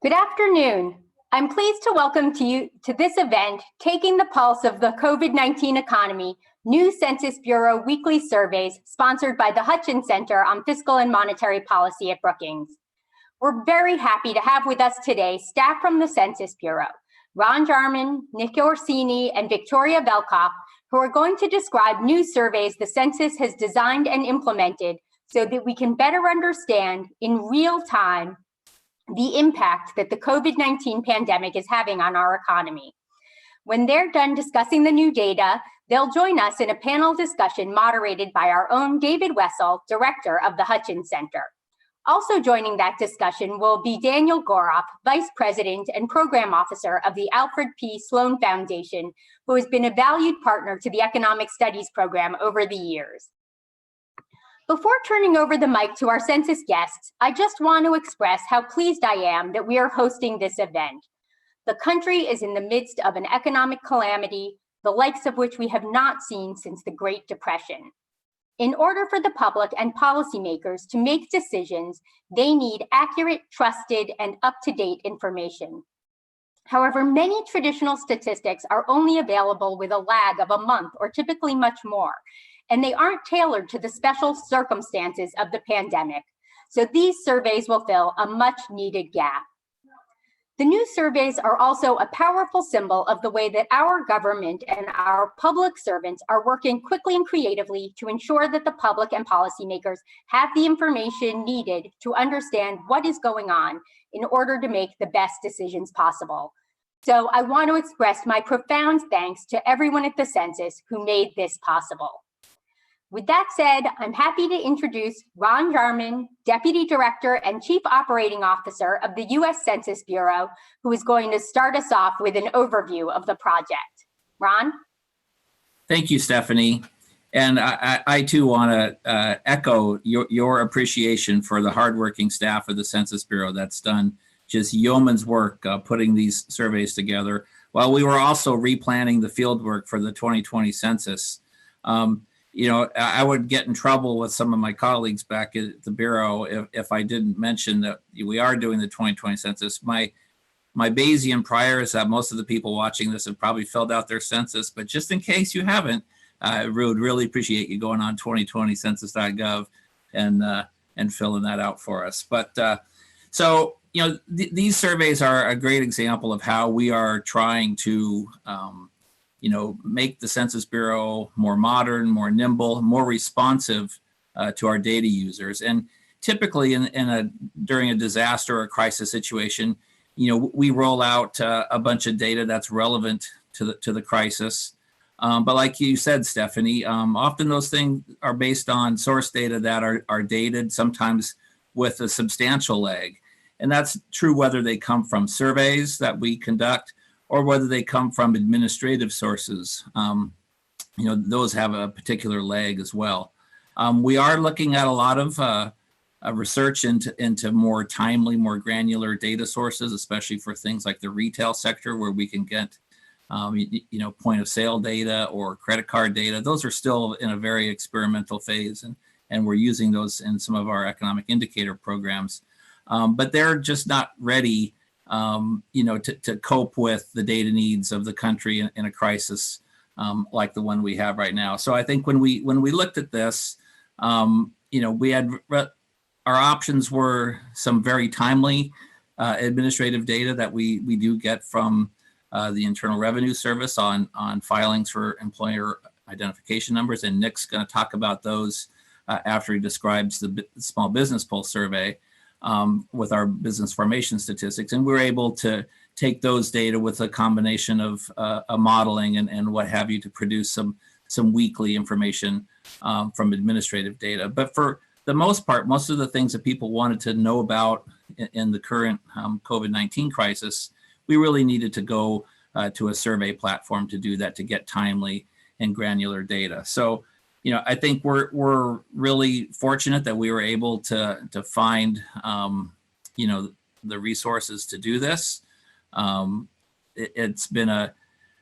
Good afternoon. I'm pleased to welcome you to this event, Taking the Pulse of the COVID-19 Economy, New Census Bureau Weekly Surveys, sponsored by the Hutchins Center on Fiscal and Monetary Policy at Brookings. We're very happy to have with us today staff from the Census Bureau, Jarmin, Nick Orsini, and Victoria Velkoff, who are going to describe new surveys the Census has designed and implemented so that we can better understand in real time the impact that the COVID-19 pandemic is having on our economy. When they're done discussing the new data, they'll join us in a panel discussion moderated by our own David Wessel, director of the Hutchins Center. Also joining that discussion will be Daniel Goroff, Vice President and Program Officer of the Alfred P. Sloan Foundation, who has been a valued partner to the Economic Studies program over the years. Before turning over the mic to our census guests, I just want to express how pleased I am that we are hosting this event. The country is in the midst of an economic calamity, the likes of which we have not seen since the Great Depression. In order for the public and policymakers to make decisions, they need accurate, trusted, and up-to-date information. However, many traditional statistics are only available with a lag of a month or typically much more, and they aren't tailored to the special circumstances of the pandemic. So these surveys will fill a much needed gap. The new surveys are also a powerful symbol of the way that our government and our public servants are working quickly and creatively to ensure that the public and policymakers have the information needed to understand what is going on in order to make the best decisions possible. So I want to express my profound thanks to everyone at the Census who made this possible. With that said, I'm happy to introduce Ron Jarmin, Deputy Director and Chief Operating Officer of the U.S. Census Bureau, who is going to start us off with an overview of the project. Ron? Thank you, Stephanie. And I too want to echo your appreciation for the hardworking staff of the Census Bureau that's done just yeoman's work putting these surveys together, while we were also replanning the field work for the 2020 census. You know, I would get in trouble with some of my colleagues back at the Bureau if I didn't mention that we are doing the 2020 census. My Bayesian prior is that most of the people watching this have probably filled out their census, but just in case you haven't, I would really appreciate you going on 2020census.gov and filling that out for us. But so, you know, these surveys are a great example of how we are trying to you know, make the Census Bureau more modern, more nimble, more responsive to our data users. And typically during a disaster or crisis situation, you know, we roll out a bunch of data that's relevant to the crisis. But like you said, Stephanie, often those things are based on source data that are dated, sometimes with a substantial lag. And that's true whether they come from surveys that we conduct or whether they come from administrative sources. You know, those have a particular lag as well. We are looking at a lot of research into more timely, more granular data sources, especially for things like the retail sector, where we can get, you know, point of sale data or credit card data. Those are still in a very experimental phase, and we're using those in some of our economic indicator programs. But they're just not ready, you know, to cope with the data needs of the country in a crisis like the one we have right now. So I think when we looked at this, you know, we had our options were some very timely administrative data that we do get from the Internal Revenue Service on filings for employer identification numbers, and Nick's going to talk about those after he describes the Small Business Pulse survey. With our business formation statistics, and we're able to take those data with a combination of a modeling and what have you to produce some weekly information from administrative data. But for the most part, most of the things that people wanted to know about in the current COVID-19 crisis, we really needed to go to a survey platform to do that, to get timely and granular data. So, you know, I think we're really fortunate that we were able to find, you know, the resources to do this. It's been a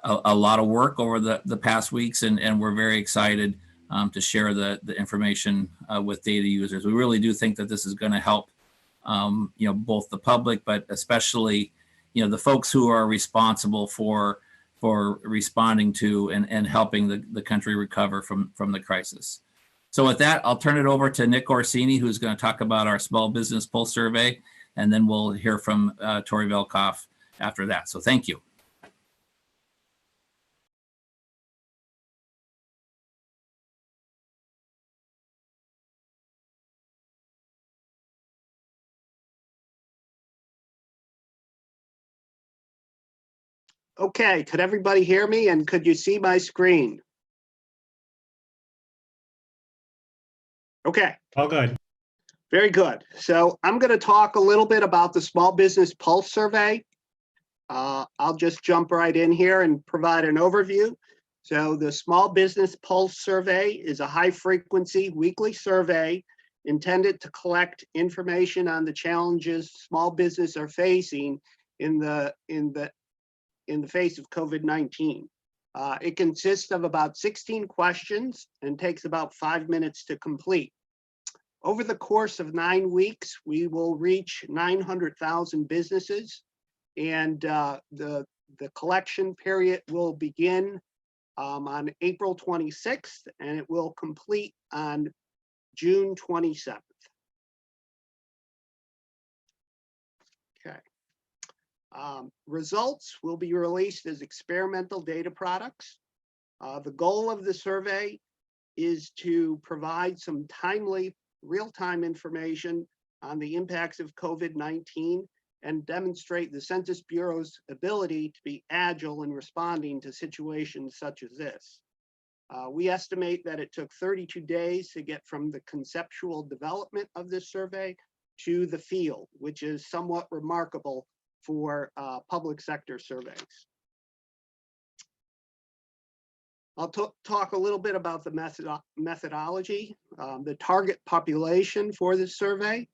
lot of work over the past weeks, and we're very excited to share the information with data users. We really do think that this is going to help both the public, but especially, the folks who are responsible for responding to and helping the country recover from the crisis. So with that, I'll turn it over to Nick Orsini, who's going to talk about our Small Business Pulse Survey, and then we'll hear from Tori Velkoff after that. So thank you. Okay, could everybody hear me, and could you see my screen? Okay. All good. Very good. So I'm going to talk a little bit about the Small Business Pulse Survey. I'll just jump right in here and provide an overview. So the Small Business Pulse Survey is a high-frequency weekly survey intended to collect information on the challenges small business are facing in the face of COVID-19. It consists of about 16 questions and takes about 5 minutes to complete. Over the course of 9 weeks, we will reach 900,000 businesses, and the collection period will begin on April 26th, and it will complete on June 27th. Okay. Results will be released as experimental data products. The goal of the survey is to provide some timely, real-time information on the impacts of COVID-19 and demonstrate the Census Bureau's ability to be agile in responding to situations such as this. We estimate that it took 32 days to get from the conceptual development of this survey to the field, which is somewhat remarkable for public sector surveys. I'll talk a little bit about the methodology. The target population for this survey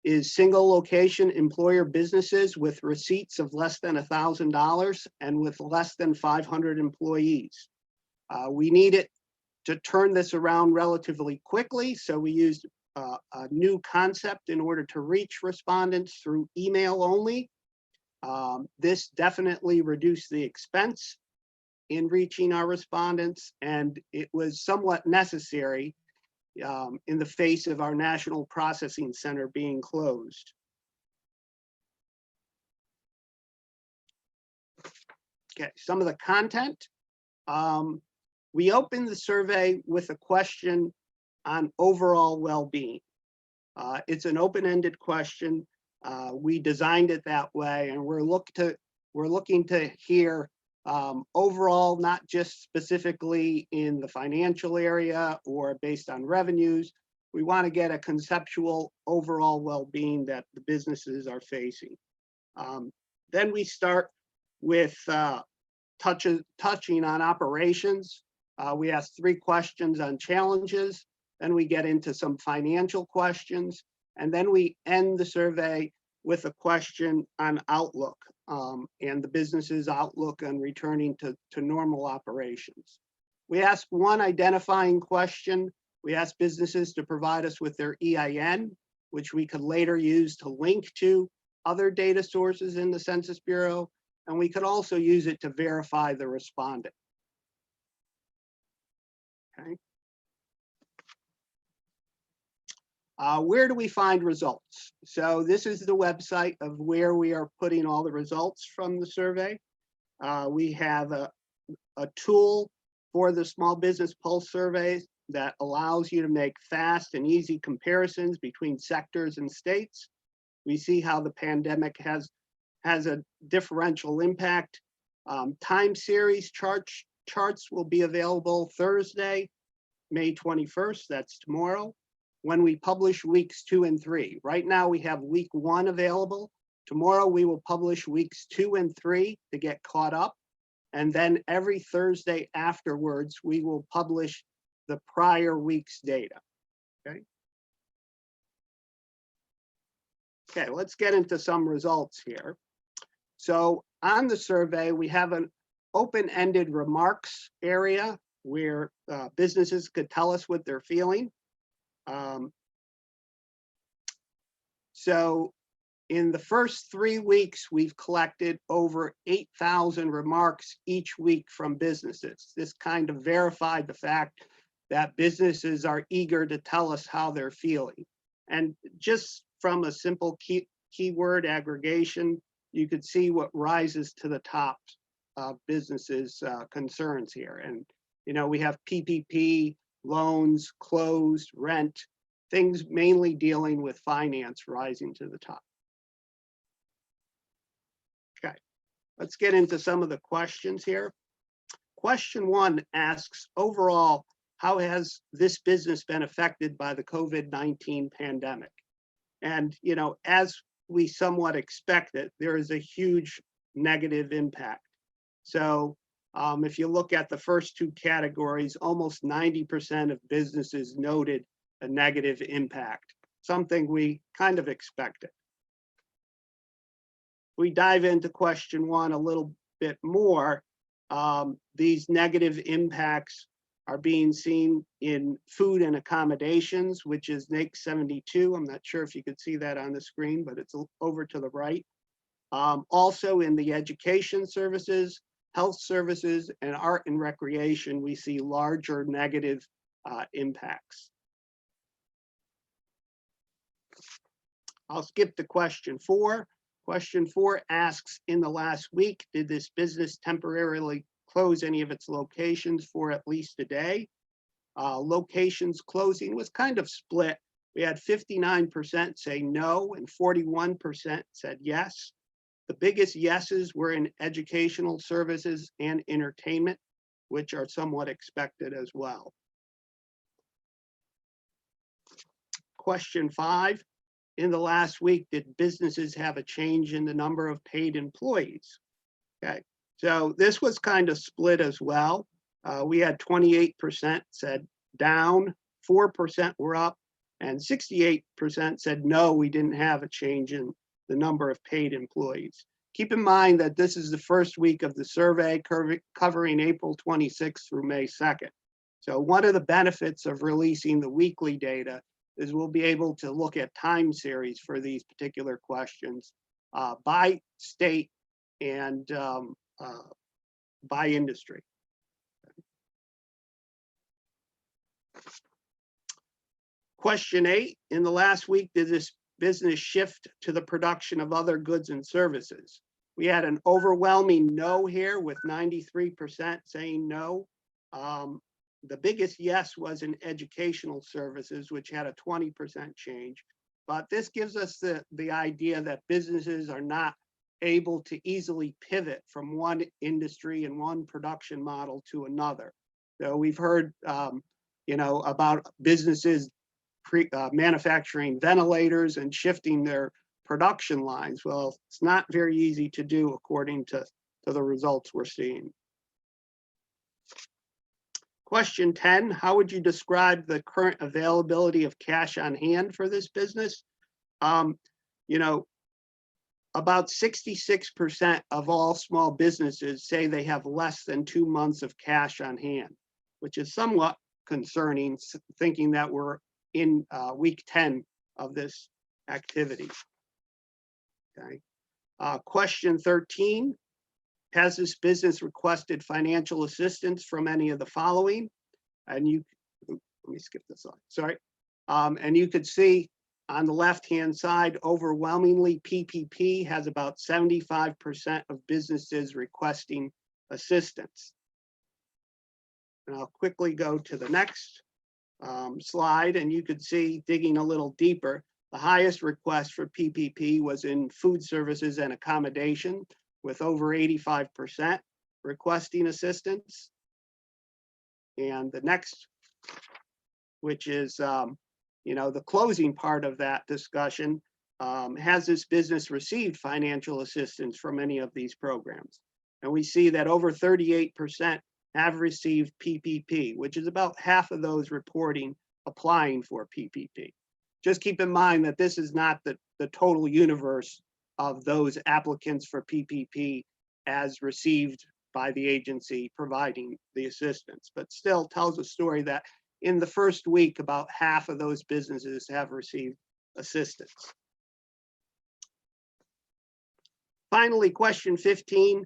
is single location employer businesses with receipts of less than $1,000 and with less than 500 employees. We needed to turn this around relatively quickly, so we used a new concept in order to reach respondents through email only. This definitely reduced the expense in reaching our respondents, and it was somewhat necessary in the face of our National Processing Center being closed. Okay, some of the content. We opened the survey with a question on overall well-being. It's an open-ended question. We designed it that way, and we're looking to hear overall, not just specifically in the financial area or based on revenues. We want to get a conceptual overall well-being that the businesses are facing. Then we start with touching on operations. We ask 3 questions on challenges. Then we get into some financial questions. And then we end the survey with a question on outlook and the business's outlook on returning to normal operations. We ask one identifying question. We ask businesses to provide us with their EIN, which we could later use to link to other data sources in the Census Bureau. And we could also use it to verify the respondent. Okay. Where do we find results? So this is the website of where we are putting all the results from the survey. We have a tool for the Small Business Pulse surveys that allows you to make fast and easy comparisons between sectors and states. We see how the pandemic has a differential impact. Time series charts will be available Thursday, May 21st, that's tomorrow, when we publish weeks 2 and 3. Right now we have week 1 available. Tomorrow we will publish weeks 2 and 3 to get caught up. And then every Thursday afterwards, we will publish the prior week's data, okay? Okay, let's get into some results here. So on the survey, we have an open-ended remarks area where businesses could tell us what they're feeling. So In the first 3 weeks, we've collected over 8,000 remarks each week from businesses. This kind of verified the fact that businesses are eager to tell us how they're feeling. And just from a simple keyword aggregation, you could see what rises to the top of businesses' concerns here. And, you know, we have PPP, loans, closed, rent, things mainly dealing with finance rising to the top. Okay, let's get into some of the questions here. Question 1 asks, overall, how has this business been affected by the COVID-19 pandemic? And, you know, as we somewhat expected, there is a huge negative impact. So if you look at the first 2 categories, almost 90% of businesses noted a negative impact, something we kind of expected. We dive into question 1 a little bit more. These negative impacts are being seen in food and accommodations, which is NAICS 72. I'm not sure if you could see that on the screen, but it's over to the right. Also in the education services, health services, and art and recreation, we see larger negative impacts. I'll skip to question 4. Question 4 asks, in the last week, did this business temporarily close any of its locations for at least a day? Locations closing was kind of split. We had 59% say no and 41% said yes. The biggest yeses were in educational services and entertainment, which are somewhat expected as well. Question 5, in the last week, did businesses have a change in the number of paid employees? Okay, so this was kind of split as well. We had 28% said down, 4% were up, and 68% said no, we didn't have a change in the number of paid employees. Keep in mind that this is the first week of the survey covering April 26th through May 2nd. So one of the benefits of releasing the weekly data is we'll be able to look at time series for these particular questions by state and by industry. Question 8, in the last week, did this business shift to the production of other goods and services? We had an overwhelming no here with 93% saying no. The biggest yes was in educational services, which had a 20% change. But this gives us the idea that businesses are not able to easily pivot from one industry and one production model to another. So we've heard, you know, about businesses manufacturing ventilators and shifting their production lines. Well, it's not very easy to do according to the results we're seeing. Question 10, how would you describe the current availability of cash on hand for this business? You know, about 66% of all small businesses say they have less than 2 months of cash on hand, which is somewhat concerning, thinking that we're in week 10 of this activity. Okay. Question 13, has this business requested financial assistance from any of the following? And you, let me skip this slide, sorry. And you could see on the left-hand side, overwhelmingly PPP has about 75% of businesses requesting assistance. And I'll quickly go to the next slide, and you could see, digging a little deeper, the highest request for PPP was in food services and accommodation, with over 85% requesting assistance. And the next, which is, you know, the closing part of that discussion, has this business received financial assistance from any of these programs? And we see that over 38% have received PPP, which is about half of those reporting applying for PPP. Just keep in mind that this is not the total universe of those applicants for PPP as received by the agency providing the assistance, but still tells a story that in the first week, about half of those businesses have received assistance. Finally, question 15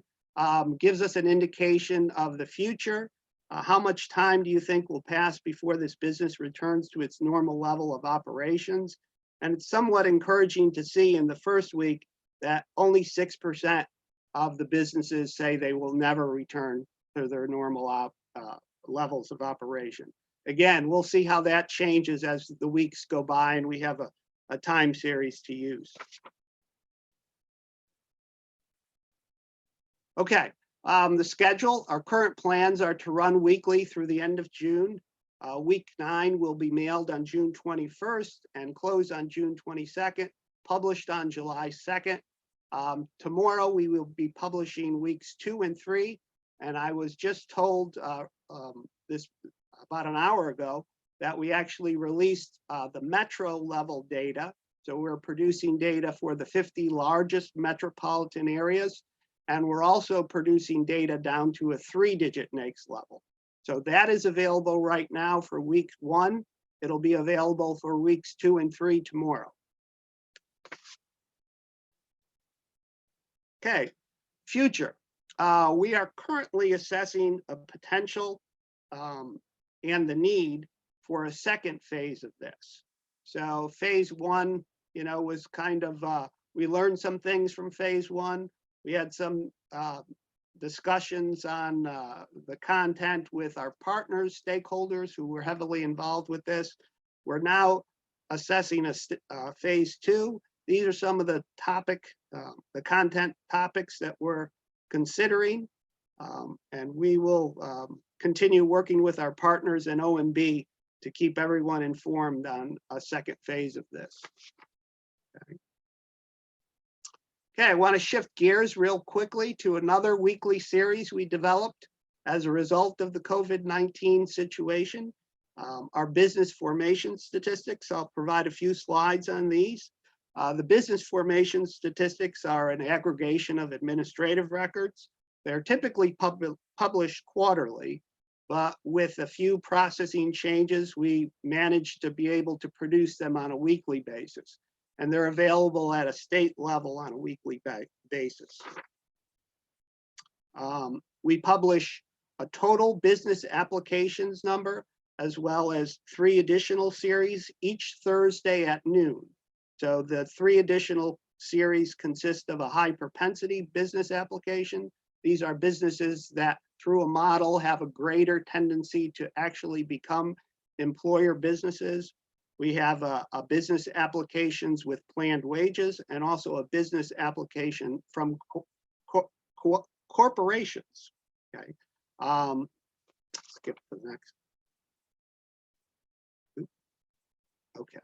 gives us an indication of the future. How much time do you think will pass before this business returns to its normal level of operations? And it's somewhat encouraging to see in the first week that only 6% of the businesses say they will never return to their normal levels of operation. Again, we'll see how that changes as the weeks go by and we have a time series to use. Okay, the schedule, our current plans are to run weekly through the end of June. Week 9 will be mailed on June 21st and closed on June 22nd, published on July 2nd. Tomorrow we will be publishing weeks 2 and 3, and I was just told this about an hour ago that we actually released the metro level data. So we're producing data for the 50 largest metropolitan areas, and we're also producing data down to a 3-digit NAICS level. So that is available right now for week 1. It'll be available for weeks 2 and 3 tomorrow. Okay, future. We are currently assessing a potential and the need for a second phase of this. So phase 1, was kind of, we learned some things from phase 1. We had some discussions on the content with our partners, stakeholders who were heavily involved with this. We're now assessing a phase 2. These are some of the content topics that we're considering, and we will continue working with our partners and OMB to keep everyone informed on a second phase of this. Okay, I want to shift gears real quickly to another weekly series we developed as a result of the COVID-19 situation. Our business formation statistics, I'll provide a few slides on these. The business formation statistics are an aggregation of administrative records. They're typically published quarterly, but with a few processing changes, we managed to be able to produce them on a weekly basis. And they're available at a state level on a weekly basis. We publish a total business applications number, as well as 3 additional series each Thursday at noon. So the 3 additional series consist of a high propensity business application. These are businesses that through a model have a greater tendency to actually become employer businesses. We have a business applications with planned wages and also a business application from corporations. Okay, skip to the next. Okay.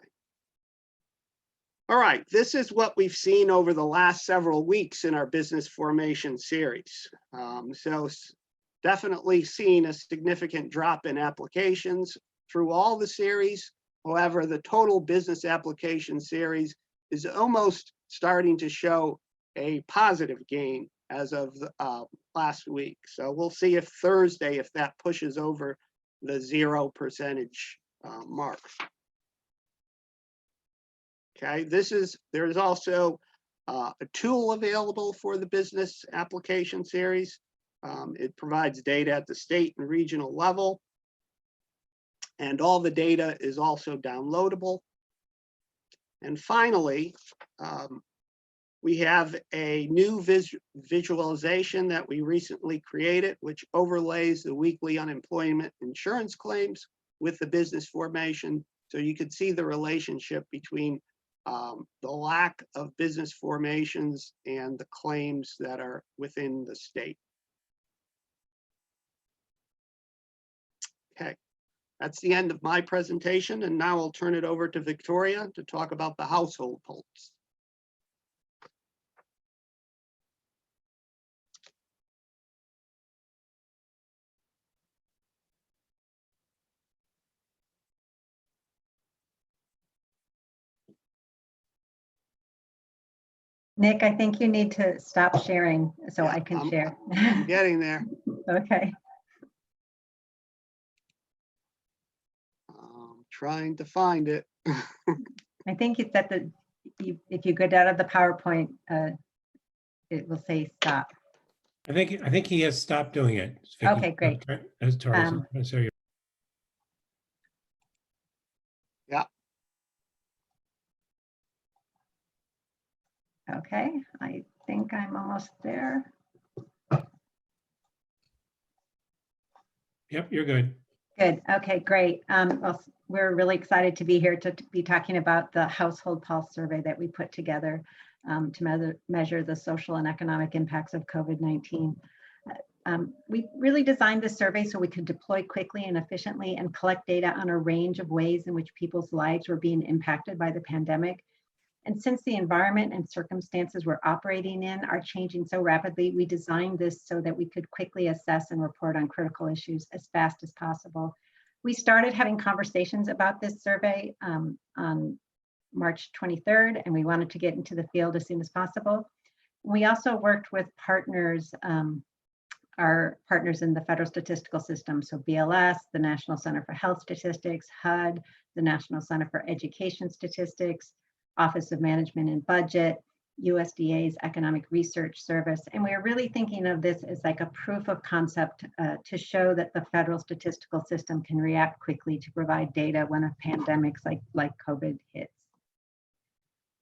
All right, this is what we've seen over the last several weeks in our business formation series. So definitely seen a significant drop in applications through all the series. However, the total business application series is almost starting to show a positive gain as of last week. So we'll see if Thursday, if that pushes over the 0% mark. Okay, there's also a tool available for the business application series. It provides data at the state and regional level. And all the data is also downloadable. And finally, we have a new visualization that we recently created, which overlays the weekly unemployment insurance claims with the business formation. So you could see the relationship between the lack of business formations and the claims that are within the state. Okay. That's the end of my presentation, and now I'll turn it over to Victoria to talk about the household pulse. Nick, I think you need to stop sharing so Yeah, I can share. I'm getting there. Okay. Trying to find it. I think it's at the, if you go down to the PowerPoint, it will say stop. I think he has stopped doing it. Vicky. Okay, great. As Tori Um, said. So Okay, I think I'm almost there. yep, you're good. Good. Okay, great. Well, we're really excited to be here to be talking about the Household Pulse survey that we put together to measure the social and economic impacts of COVID-19. We really designed this survey so we could deploy quickly and efficiently and collect data on a range of ways in which people's lives were being impacted by the pandemic. And since the environment and circumstances we're operating in are changing so rapidly, we designed this so that we could quickly assess and report on critical issues as fast as possible. We started having conversations about this survey on March 23rd, and we wanted to get into the field as soon as possible. We also worked with partners, our partners in the federal statistical system, so BLS, the National Center for Health Statistics, HUD, the National Center for Education Statistics, Office of Management and Budget, USDA's Economic Research Service. And we are really thinking of this as like a proof of concept to show that the federal statistical system can react quickly to provide data when a pandemic like COVID hits.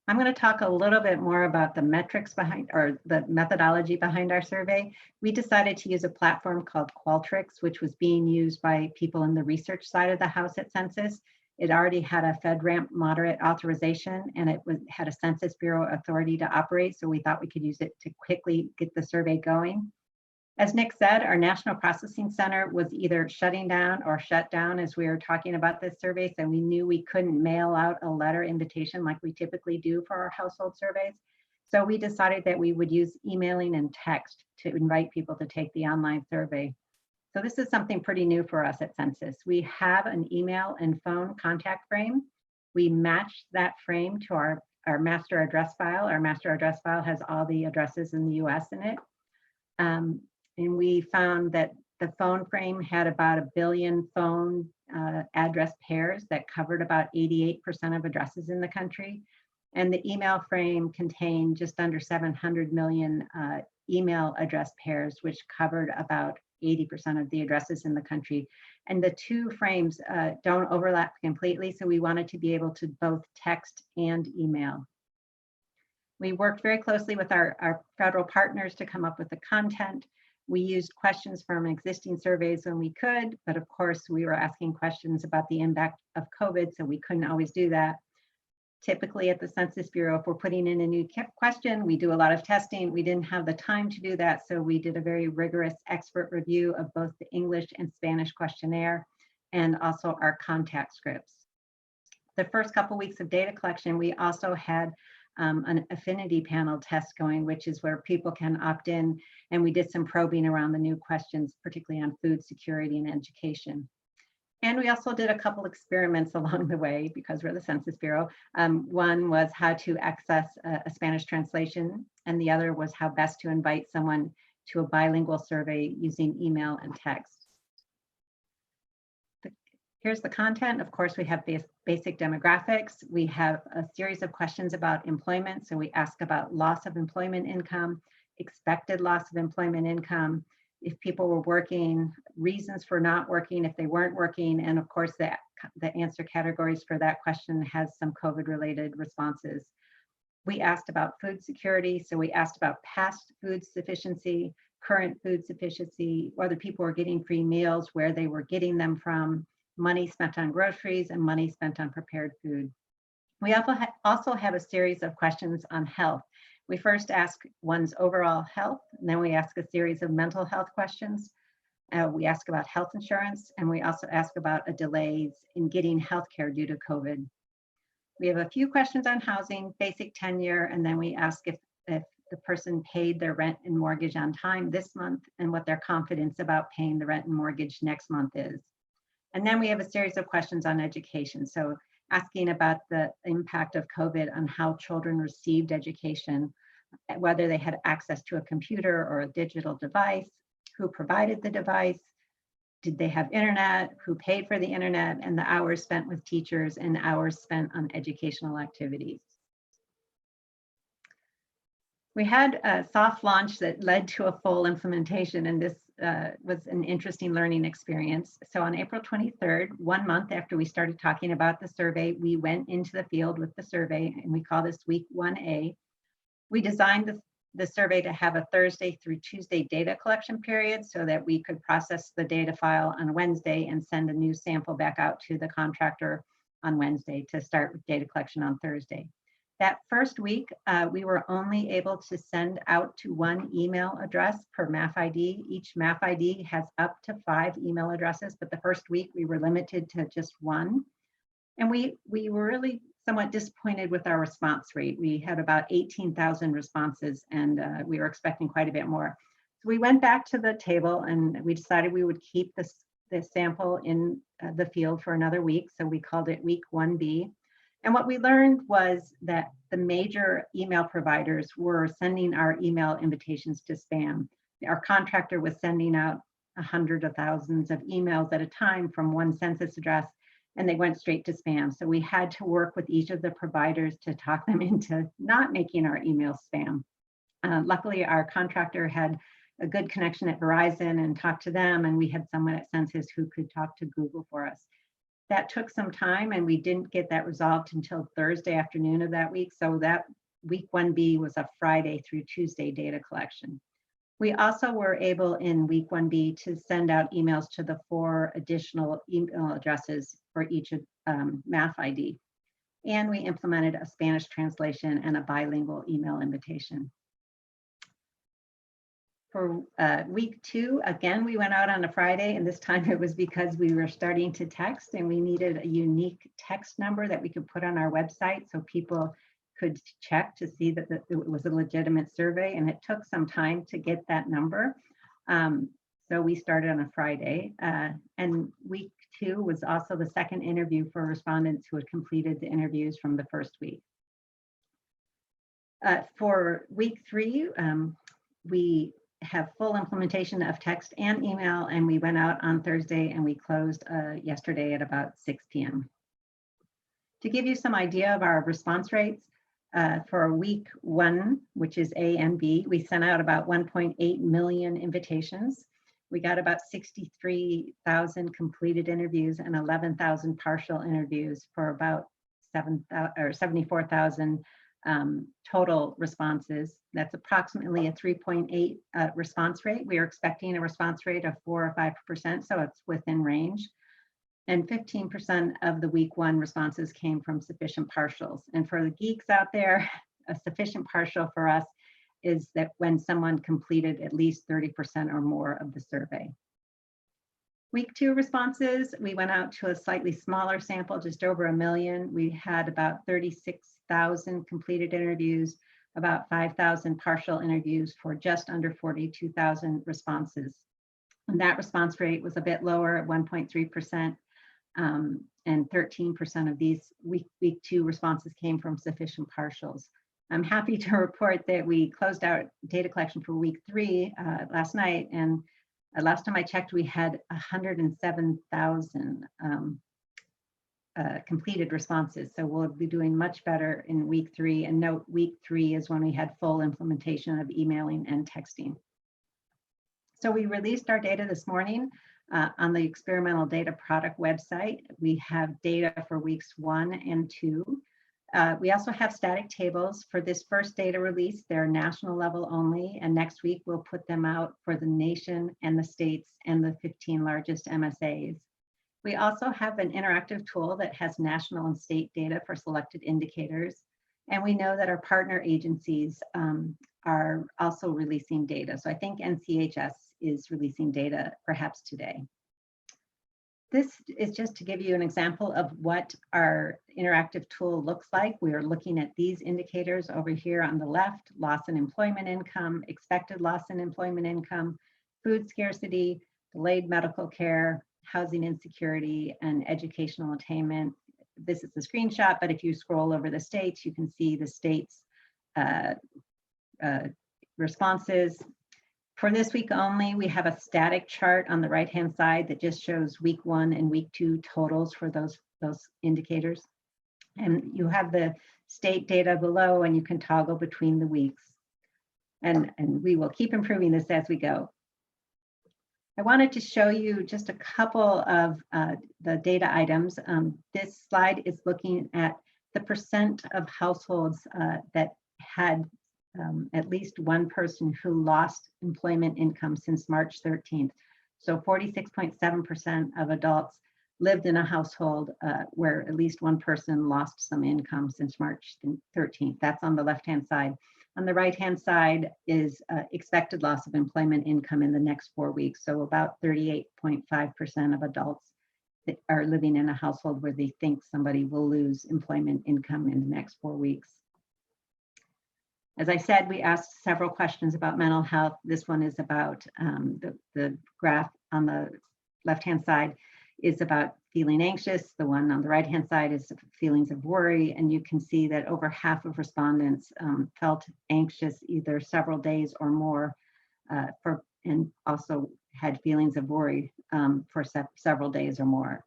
I'm going to talk a little bit more about the metrics behind, or the methodology behind our survey. We decided to use a platform called Qualtrics, which was being used by people in the research side of the house at Census. It already had a FedRAMP moderate authorization, and it had a Census Bureau authority to operate, so we thought we could use it to quickly get the survey going. As Nick said, our National Processing Center was either shutting down or shut down as we were talking about this survey, so we knew we couldn't mail out a letter invitation like we typically do for our household surveys. So we decided that we would use emailing and text to invite people to take the online survey. So this is something pretty new for us at Census. We have an email and phone contact frame. We match that frame to our master address file. Our master address file has all the addresses in the US in it. And we found that the phone frame had about 1 billion phone address pairs that covered about 88% of addresses in the country. And the email frame contained just under 700 million email address pairs, which covered about 80% of the addresses in the country. And the two frames don't overlap completely, so we wanted to be able to both text and email. We worked very closely with our federal partners to come up with the content. We used questions from existing surveys when we could, but of course we were asking questions about the impact of COVID, so we couldn't always do that. Typically at the Census Bureau, if we're putting in a new question, we do a lot of testing. We didn't have the time to do that, so we did a very rigorous expert review of both the English and Spanish questionnaire and also our contact scripts. The first couple weeks of data collection, we also had an affinity panel test going, which is where people can opt in, and we did some probing around the new questions, particularly on food security and education. And we also did a couple experiments along the way because we're the Census Bureau. One was how to access a Spanish translation, and the other was how best to invite someone to a bilingual survey using email and text. Here's the content. Of course, we have basic demographics. We have a series of questions about employment. So we ask about loss of employment income, expected loss of employment income, if people were working, reasons for not working, if they weren't working, and of course the answer categories for that question has some COVID-related responses. We asked about food security, so we asked about past food sufficiency, current food sufficiency, whether people were getting free meals, where they were getting them from, money spent on groceries, and money spent on prepared food. We also have a series of questions on health. We first ask one's overall health, and then we ask a series of mental health questions. We ask about health insurance, and we also ask about delays in getting healthcare due to COVID. We have a few questions on housing, basic tenure, and then we ask if the person paid their rent and mortgage on time this month and what their confidence about paying the rent and mortgage next month is. And then we have a series of questions on education. So asking about the impact of COVID on how children received education, whether they had access to a computer or a digital device, who provided the device, did they have internet, who paid for the internet, and the hours spent with teachers and hours spent on educational activities. We had a soft launch that led to a full implementation, and this was an interesting learning experience. So on April 23rd, 1 month after we started talking about the survey, we went into the field with the survey, and we call this week 1A. We designed the survey to have a Thursday through Tuesday data collection period so that we could process the data file on Wednesday and send a new sample back out to the contractor on Wednesday to start with data collection on Thursday. That first week, we were only able to send out to 1 email address per MAF ID. Each MAF ID has up to 5 email addresses, but the first week we were limited to just 1. And we were really somewhat disappointed with our response rate. We had about 18,000 responses, and we were expecting quite a bit more. So we went back to the table and we decided we would keep this sample in the field for another week. So we called it week 1B. And what we learned was that the major email providers were sending our email invitations to spam. Our contractor was sending out hundreds of thousands of emails at a time from 1 census address, and they went straight to spam. So we had to work with each of the providers to talk them into not making our emails spam. Luckily, our contractor had a good connection at Verizon and talked to them, and we had someone at Census who could talk to Google for us. That took some time, and we didn't get that resolved until Thursday afternoon of that week. So that week 1B was a Friday through Tuesday data collection. We also were able in week 1B to send out emails to the 4 additional email addresses for each MAF ID. And we implemented a Spanish translation and a bilingual email invitation. For week 2, again, we went out on a Friday, and this time it was because we were starting to text and we needed a unique text number that we could put on our website so people could check to see that it was a legitimate survey, and it took some time to get that number. So we started on a Friday, and week 2 was also the second interview for respondents who had completed the interviews from the first week. For week 3, we have full implementation of text and email, and we went out on Thursday and we closed yesterday at about 6 p.m. To give you some idea of our response rates, for week 1, which is A and B, we sent out about 1.8 million invitations. We got about 63,000 completed interviews and 11,000 partial interviews for about 74,000 total responses. That's approximately a 3.8 response rate. We are expecting a response rate of 4 or 5%, so it's within range. And 15% of the week 1 responses came from sufficient partials. And for the geeks out there, a sufficient partial for us is that when someone completed at least 30% or more of the survey. Week 2 responses, we went out to a slightly smaller sample, just over 1 million. We had about 36,000 completed interviews, about 5,000 partial interviews for just under 42,000 responses. And that response rate was a bit lower at 1.3%, and 13% of these week 2 responses came from sufficient partials. I'm happy to report that we closed out data collection for week 3 last night, and last time I checked, we had 107,000 completed responses. So we'll be doing much better in week 3. And note, week 3 is when we had full implementation of emailing and texting. So we released our data this morning on the experimental data product website. We have data for weeks 1 and 2. We also have static tables for this first data release. They're national level only, and next week we'll put them out for the nation and the states and the 15 largest MSAs. We also have an interactive tool that has national and state data for selected indicators. And we know that our partner agencies are also releasing data. So I think NCHS is releasing data perhaps today. This is just to give you an example of what our interactive tool looks like. We are looking at these indicators over here on the left: loss in employment income, expected loss in employment income, food scarcity, delayed medical care, housing insecurity, and educational attainment. This is the screenshot, but if you scroll over the states, you can see the states' responses. For this week only, we have a static chart on the right-hand side that just shows week 1 and week 2 totals for those indicators. And you have the state data below, and you can toggle between the weeks. And we will keep improving this as we go. I wanted to show you just a couple of the data items. This slide is looking at the percent of households that had at least one person who lost employment income since March 13th. So 46.7% of adults lived in a household where at least one person lost some income since March 13th. That's on the left-hand side. On the right-hand side is expected loss of employment income in the next 4 weeks. So about 38.5% of adults that are living in a household where they think somebody will lose employment income in the next 4 weeks. As I said, we asked several questions about mental health. This one is about the graph on the left-hand side is about feeling anxious. The one on the right-hand side is feelings of worry. And you can see that over half of respondents felt anxious either several days or more and also had feelings of worry for several days or more.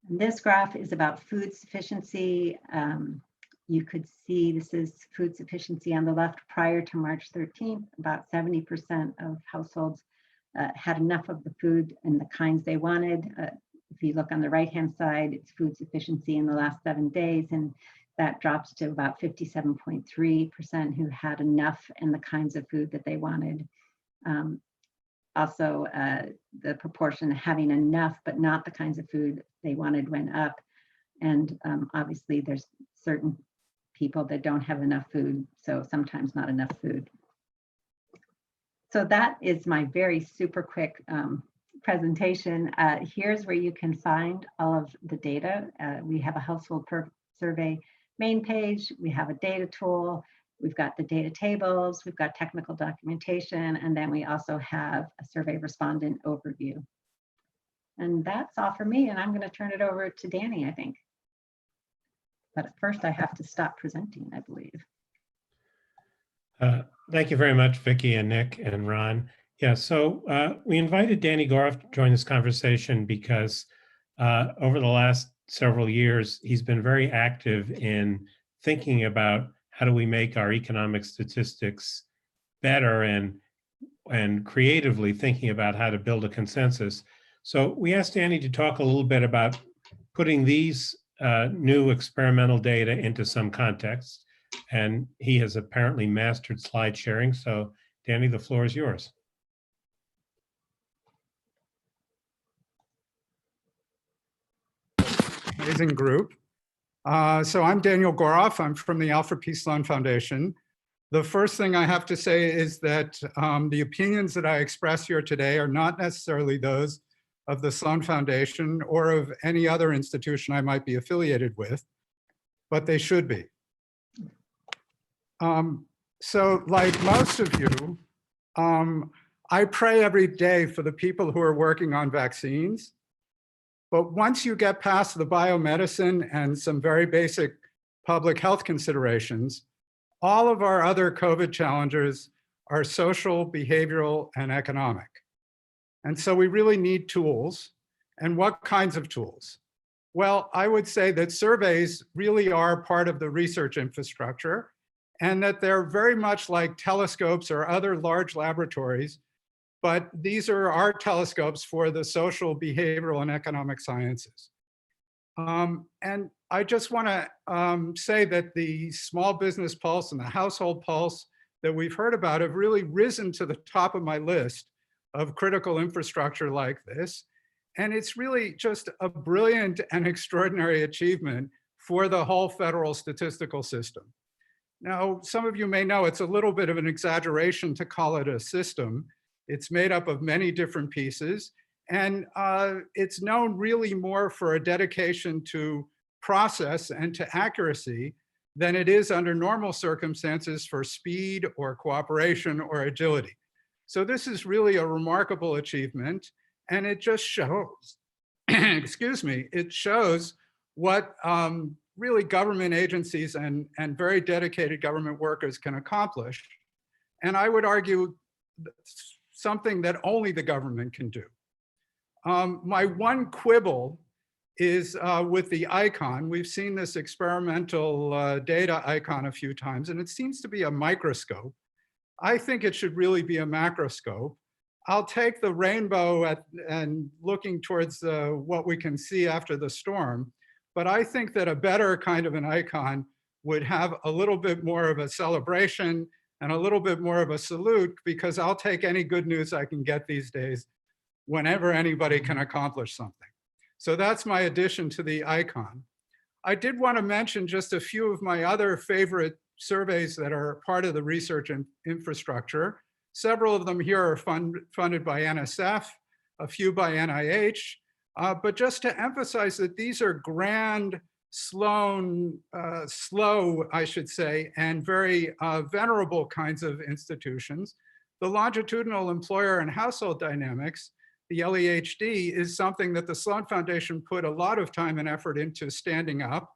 And this graph is about food sufficiency. You could see this is food sufficiency on the left prior to March 13th. About 70% of households had enough of the food and the kinds they wanted. If you look on the right-hand side, it's food sufficiency in the last 7 days, and that drops to about 57.3% who had enough and the kinds of food that they wanted. Also, the proportion having enough but not the kinds of food they wanted went up. And obviously, there's certain people that don't have enough food, so sometimes not enough food. So that is my very super quick presentation. Here's where you can find all of the data. We have a household survey main page. We have a data tool. We've got the data tables. We've got technical documentation. And then we also have a survey respondent overview. And that's all for me. And I'm going to turn it over to Danny, I think. But first I have to stop presenting, I believe. Thank you very much, Vicki and Nick and Ron. Yeah, so we invited Danny Goroff to join this conversation because over the last several years, he's been very active in thinking about how do we make our economic statistics better and creatively thinking about how to build a consensus. So we asked Danny to talk a little bit about putting these new experimental data into some context. And he has apparently mastered slide sharing. So Danny, the floor is yours. Amazing group. So I'm Daniel Goroff. I'm from the Alfred P. Sloan Foundation. The first thing I have to say is that the opinions that I express here today are not necessarily those of the Sloan Foundation or of any other institution I might be affiliated with, but they should be. So like most of you, I pray every day for the people who are working on vaccines. But once you get past the biomedicine and some very basic public health considerations, all of our other COVID challenges are social, behavioral, and economic. And so we really need tools. And what kinds of tools? Well, I would say that surveys really are part of the research infrastructure, and that they're very much like telescopes or other large laboratories, but these are our telescopes for the social, behavioral, and economic sciences. And I just want to say that the small business pulse and the household pulse that we've heard about have really risen to the top of my list of critical infrastructure like this. And it's really just a brilliant and extraordinary achievement for the whole federal statistical system. Now, some of you may know it's a little bit of an exaggeration to call it a system. It's made up of many different pieces, and it's known really more for a dedication to process and to accuracy than it is under normal circumstances for speed or cooperation or agility. So this is really a remarkable achievement, and it just shows, excuse me, it shows what really government agencies and very dedicated government workers can accomplish. And I would argue something that only the government can do. My one quibble is with the icon. We've seen this experimental data icon a few times, and it seems to be a microscope. I think it should really be a macroscope. I'll take the rainbow and looking towards what we can see after the storm, but I think that a better kind of an icon would have a little bit more of a celebration and a little bit more of a salute, because I'll take any good news I can get these days whenever anybody can accomplish something. So that's my addition to the icon. I did want to mention just a few of my other favorite surveys that are part of the research and infrastructure. Several of them here are funded by NSF, a few by NIH, but just to emphasize that these are grand, slow, I should say, and very venerable kinds of institutions. The longitudinal employer and household dynamics, the LEHD, is something that the Sloan Foundation put a lot of time and effort into standing up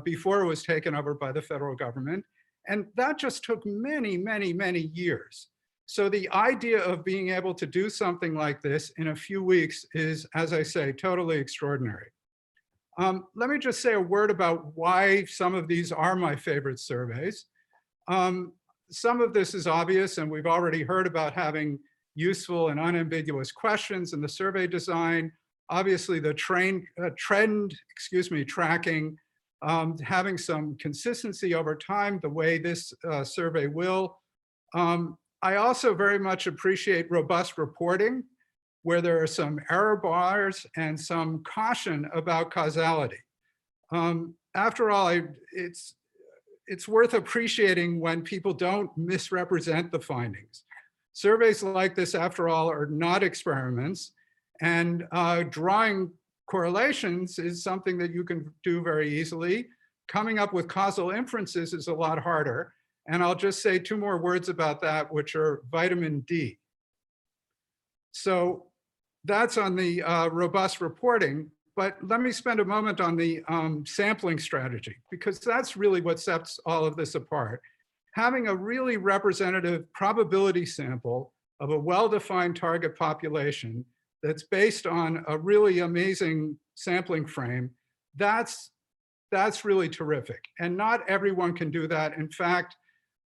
before it was taken over by the federal government. And that just took many, many, many years. So the idea of being able to do something like this in a few weeks is, as I say, totally extraordinary. Let me just say a word about why some of these are my favorite surveys. Some of this is obvious, and we've already heard about having useful and unambiguous questions in the survey design. Obviously, the trend tracking, having some consistency over time, the way this survey will. I also very much appreciate robust reporting, where there are some error bars and some caution about causality. After all, it's worth appreciating when people don't misrepresent the findings. Surveys like this, after all, are not experiments, and drawing correlations is something that you can do very easily. Coming up with causal inferences is a lot harder, and I'll just say two more words about that, which are vitamin D. So that's on the robust reporting, but let me spend a moment on the sampling strategy, because that's really what sets all of this apart. Having a really representative probability sample of a well-defined target population that's based on a really amazing sampling frame, that's really terrific. And not everyone can do that. In fact,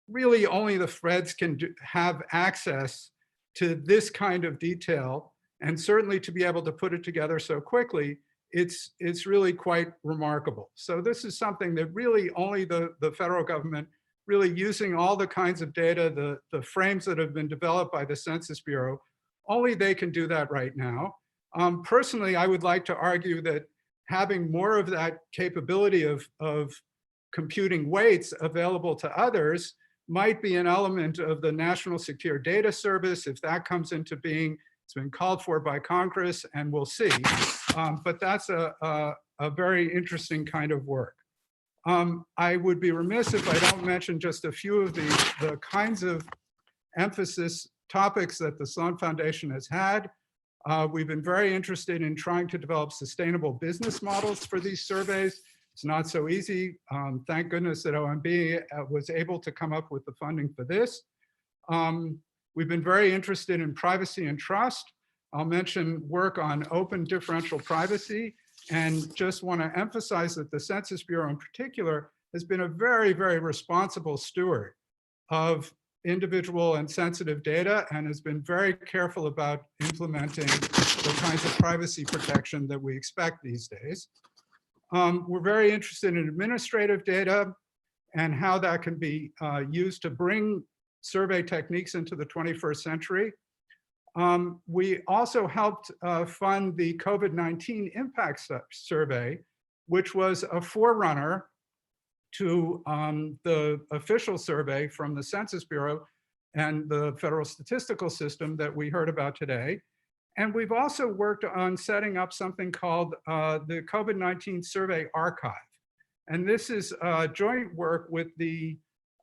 really only the Freds can have access to this kind of detail, and certainly to be able to put it together so quickly, it's really quite remarkable. So this is something that really only the federal government, really using all the kinds of data, the frames that have been developed by the Census Bureau, only they can do that right now. Personally, I would like to argue that having more of that capability of computing weights available to others might be an element of the National Secure Data Service. If that comes into being, it's been called for by Congress, and we'll see. But that's a very interesting kind of work. I would be remiss if I don't mention just a few of the kinds of emphasis topics that the Sloan Foundation has had. We've been very interested in trying to develop sustainable business models for these surveys. It's not so easy. Thank goodness that OMB was able to come up with the funding for this. We've been very interested in privacy and trust. I'll mention work on open differential privacy, and just want to emphasize that the Census Bureau in particular has been a very, very responsible steward of individual and sensitive data, and has been very careful about implementing the kinds of privacy protection that we expect these days. We're very interested in administrative data and how that can be used to bring survey techniques into the 21st century. We also helped fund the COVID-19 impact survey, which was a forerunner to the official survey from the Census Bureau and the Federal Statistical System that we heard about today. And we've also worked on setting up something called the COVID-19 Survey Archive. And this is joint work with the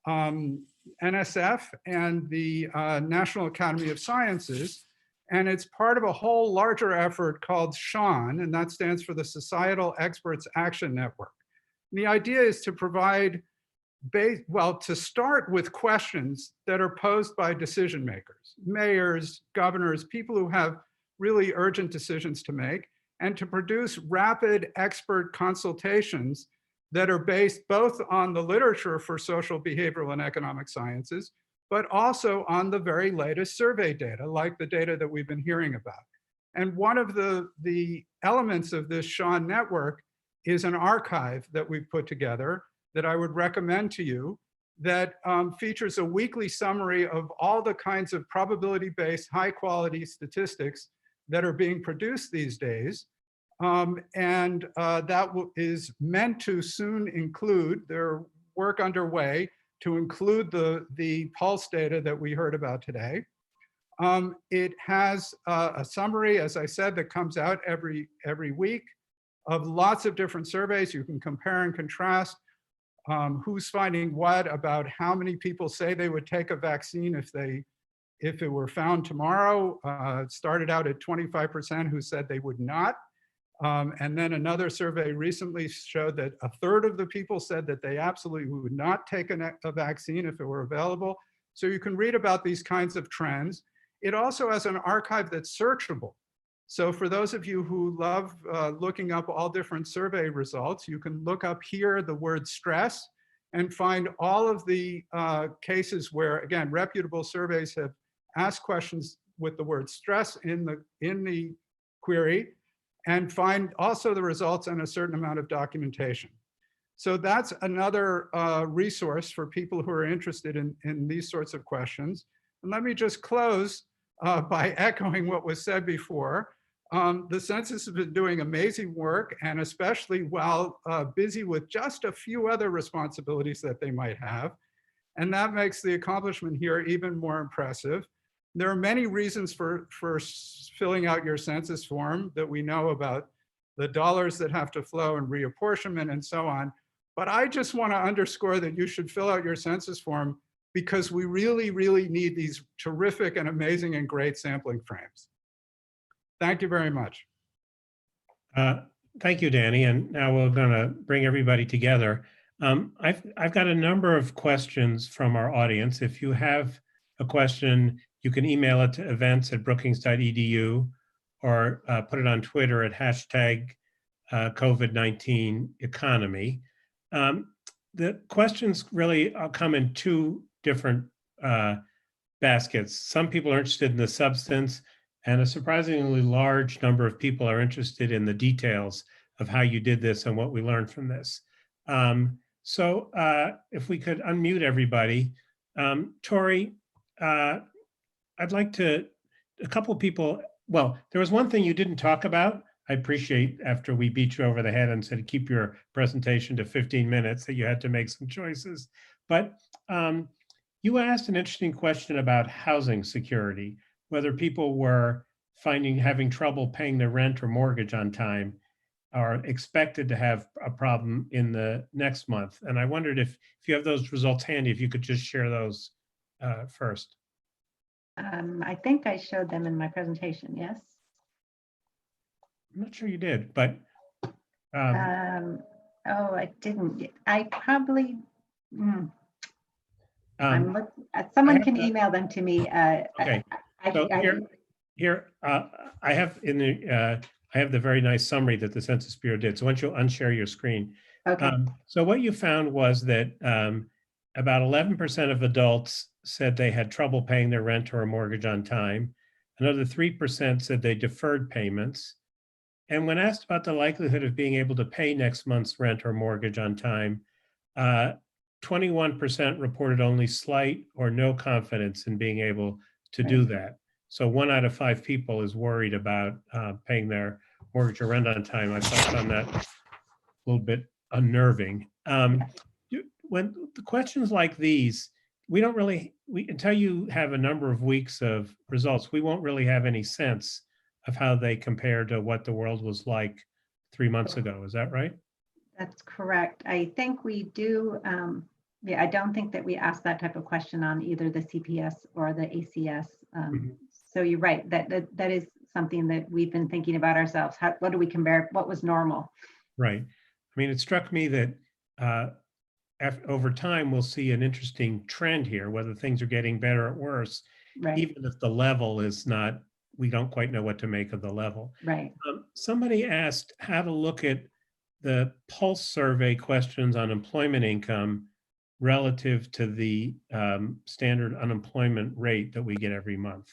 NSF and the National Academy of Sciences. And it's part of a whole larger effort called SEAN, and that stands for the Societal Experts Action Network. And the idea is to provide, to start with questions that are posed by decision makers, mayors, governors, people who have really urgent decisions to make, and to produce rapid expert consultations that are based both on the literature for social, behavioral, and economic sciences, but also on the very latest survey data, like the data that we've been hearing about. And one of the elements of this Sean network is an archive that we've put together that I would recommend to you that features a weekly summary of all the kinds of probability-based, high-quality statistics that are being produced these days. That is meant to soon include, their work underway, to include the pulse data that we heard about today. It has a summary, as I said, that comes out every week of lots of different surveys. You can compare and contrast who's finding what about how many people say they would take a vaccine if it were found tomorrow. It started out at 25% who said they would not. And then another survey recently showed that a third of the people said that they absolutely would not take a vaccine if it were available. So you can read about these kinds of trends. It also has an archive that's searchable. So for those of you who love looking up all different survey results, you can look up here the word stress and find all of the cases where, again, reputable surveys have asked questions with the word stress in the query, and find also the results and a certain amount of documentation. So that's another resource for people who are interested in these sorts of questions. And let me just close by echoing what was said before. The census has been doing amazing work, and especially while busy with just a few other responsibilities that they might have. And that makes the accomplishment here even more impressive. There are many reasons for filling out your census form that we know about, the dollars that have to flow and reapportionment and so on. But I just want to underscore that you should fill out your census form because we really, really need these terrific and amazing and great sampling frames. Thank you very much. Thank you, Danny. And now we're going to bring everybody together. I've got a number of questions from our audience. If you have a question, you can email it to events@brookings.edu or put it on Twitter at hashtag COVID-19 economy. The questions really come in two different baskets. Some people are interested in the substance, and a surprisingly large number of people are interested in the details of how you did this and what we learned from this. So if we could unmute everybody. Tori, I'd like to, a couple of people, well, there was one thing you didn't talk about. I appreciate after we beat you over the head and said, keep your presentation to 15 minutes, that you had to make some choices. But you asked an interesting question about housing security, whether people were having trouble paying their rent or mortgage on time, are expected to have a problem in the next month. And I wondered if you have those results handy, if you could just share those first. I think I showed them in my presentation, yes? I'm not sure you did, but. Oh, I didn't. I probably, I'm looking, someone can email them to me. Okay, so here I have in the, I have the very nice summary that the Census Bureau did. So why don't you unshare your screen? Okay. So what you found was that about 11% of adults said they had trouble paying their rent or a mortgage on time. Another 3% said they deferred payments. And when asked about the likelihood of being able to pay next month's rent or mortgage on time, 21% reported only slight or no confidence in being able to do that. So 1 out of 5 people is worried about paying their mortgage or rent on time. I found that a little bit unnerving. When the questions like these, we don't really, until you have a number of weeks of results, we won't really have any sense of how they compare to what the world was like 3 months ago. Is that right? That's correct. I think we do. Yeah, I don't think that we asked that type of question on either the CPS or the ACS. So you're right, that is something that we've been thinking about ourselves. What do we compare? What was normal? Right. I mean, it struck me that over time, we'll see an interesting trend here, whether things are getting better or worse, Right. even if the level is not we don't quite know what to make of the level. Right. Somebody asked how to look at the Pulse survey questions on employment income relative to the standard unemployment rate that we get every month.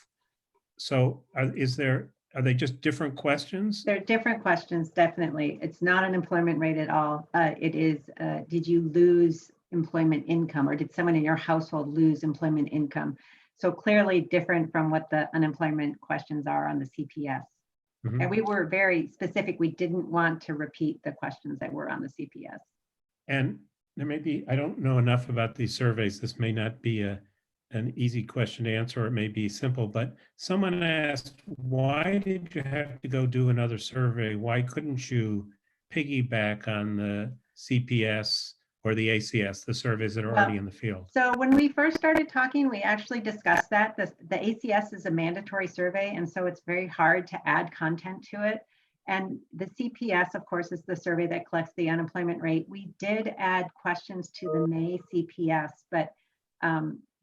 So are they just different questions? They're different questions, definitely. It's not an employment rate at all. It is, did you lose employment income, or did someone in your household lose employment income? So clearly different from what the unemployment questions are on the CPS. Mhm. And we were very specific. We didn't want to repeat the questions that were on the CPS. And there may be, I don't know enough about these surveys. This may not be an easy question to answer, or it may be simple, but someone asked, why did you have to go do another survey? Why couldn't you piggyback on the CPS or the ACS, the surveys that are already in the field? So when we first started talking, we actually discussed that. The ACS is a mandatory survey, and so it's very hard to add content to it. And the CPS, of course, is the survey that collects the unemployment rate. We did add questions to the May CPS, but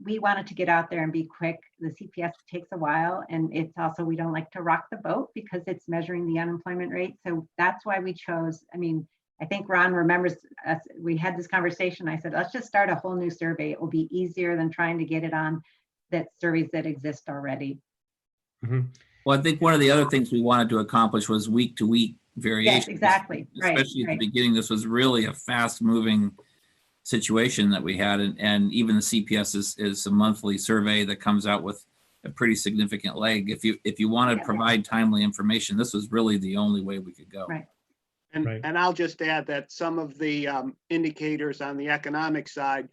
we wanted to get out there and be quick. The CPS takes a while, and it's also, we don't like to rock the boat because it's measuring the unemployment rate. So that's why we chose, I mean, I think Ron remembers us, we had this conversation. I said, let's just start a whole new survey. It will be easier than trying to get it on that surveys that exist already. Mhm. Well, I think one of the other things we wanted to accomplish was week-to-week variation. Yes, exactly. Right, Especially at right. the beginning, this was really a fast-moving situation that we had, and even the CPS is a monthly survey that comes out with a pretty significant leg. If you want to Yeah. provide timely information, this was really the only way we could go. Right. And, Right. and I'll just add that some of the indicators on the economic side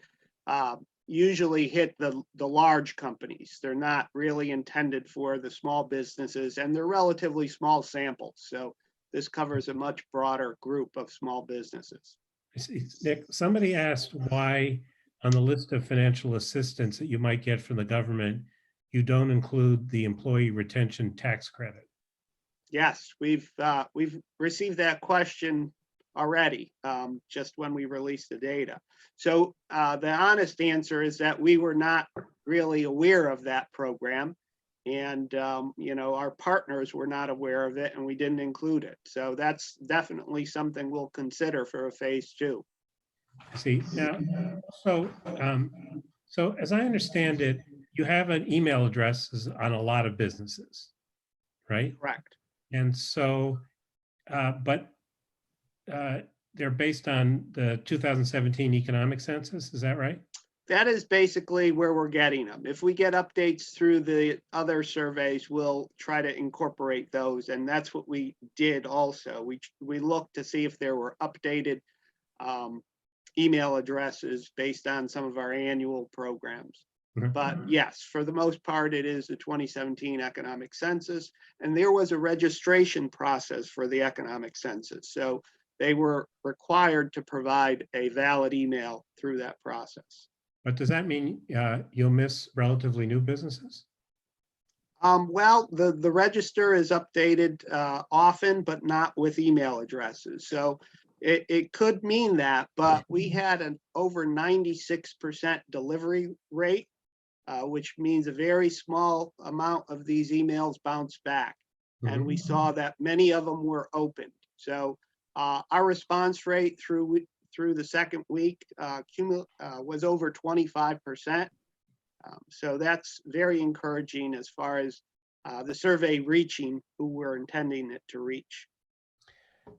usually hit the large companies. They're not really intended for the small businesses, and they're relatively small samples. So this covers a much broader group of small businesses. Nick, somebody asked why on the list of financial assistance that you might get from the government, you don't include the employee retention tax credit. Yes, we've received that question already, just when we released the data. So the honest answer is that we were not really aware of that program, and our partners were not aware of it, and we didn't include it. So that's definitely something we'll consider for a phase 2. See, now, so as I understand it, you have an email address on a lot of businesses, right? Correct. And so, but they're based on the 2017 economic census, is that right? That is basically where we're getting them. If we get updates through the other surveys, we'll try to incorporate those. And that's what we did also. We looked to see if there were updated email addresses based on some of our annual programs. Mhm. But yes, for the most part, it is the 2017 economic census. And there was a registration process for the economic census. So they were required to provide a valid email through that process. But does that mean you'll miss relatively new businesses? Well, the register is updated often, but not with email addresses. So it could mean that, but we had an over 96% delivery rate, which means a very small amount of these emails bounced back. And we saw that many of them were opened. So our response rate through the second week was over 25%. So that's very encouraging as far as the survey reaching who we're intending it to reach.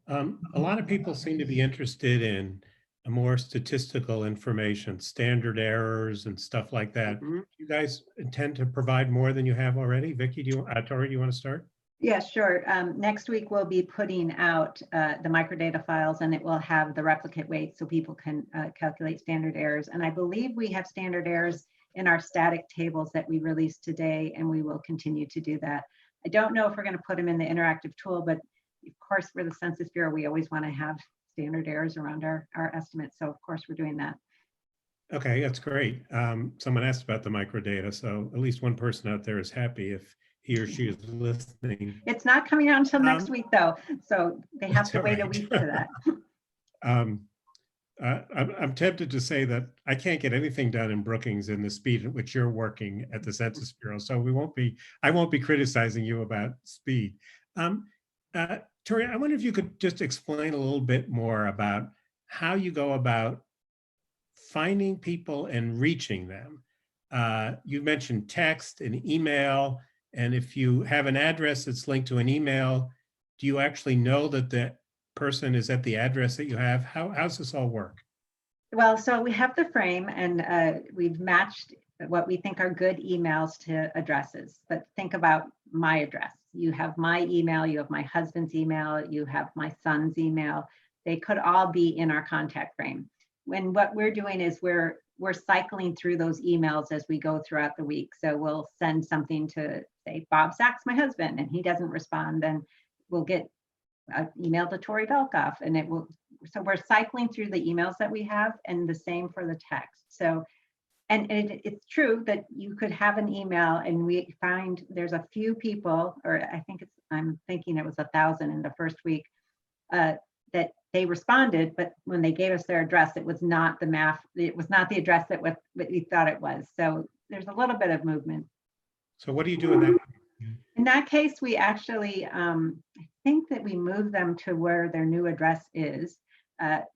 A lot of people seem to be interested in more statistical information, standard errors and stuff like that. Mhm. You guys intend to provide more than you have already? Vicki, Tori, do you want to start? Yeah, sure. Next week, we'll be putting out the microdata files, and it will have the replicate weight so people can calculate standard errors. And I believe we have standard errors in our static tables that we released today, and we will continue to do that. I don't know if we're going to put them in the interactive tool, but of course, we're the Census Bureau. We always want to have standard errors around our estimates. So of course, we're doing that. Okay, that's great. Someone asked about the microdata, so at least one person out there is happy if he or she is listening. It's not coming out until next week, though. So they have to wait a right. week for that. I'm tempted to say that I can't get anything done in Brookings in the speed at which you're working at the Census Bureau. So I won't be criticizing you about speed. Tori, I wonder if you could just explain a little bit more about how you go about finding people and reaching them. You mentioned text and email, and if you have an address that's linked to an email, do you actually know that the person is at the address that you have? How's this all work? Well, so we have the frame, and we've matched what we think are good emails to addresses. But think about my address. You have my email, you have my husband's email, you have my son's email. They could all be in our contact frame. When what we're doing is we're cycling through those emails as we go throughout the week. So we'll send something to, say, Bob Sachs, my husband, and he doesn't respond, then we'll get an email to Tori Velkoff, and it will. So we're cycling through the emails that we have, and the same for the text. So, and it's true that you could have an email, and we find there's a few people, or I'm thinking it was 1,000 in the first week, that they responded, but when they gave us their address, it was not the address that what we thought it was. So there's a little bit of movement. So what do you do in that? In that case, we actually, I think that we move them to where their new address is,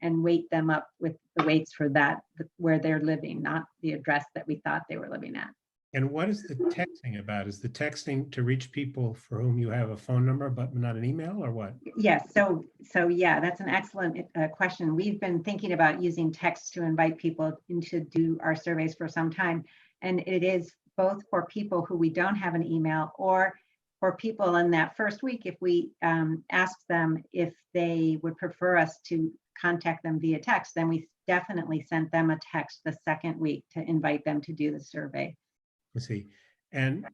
and weight them up with the weights for that, where they're living, not the address that we thought they were living at. And what is the texting about? Is the texting to reach people for whom you have a phone number, but not an email, or what? Yes, so yeah, that's an excellent question. We've been thinking about using text to invite people in to do our surveys for some time. And it is both for people who we don't have an email, or for people in that first week, if we ask them if they would prefer us to contact them via text, then we definitely sent them a text the second week to invite them to do the survey. I see. And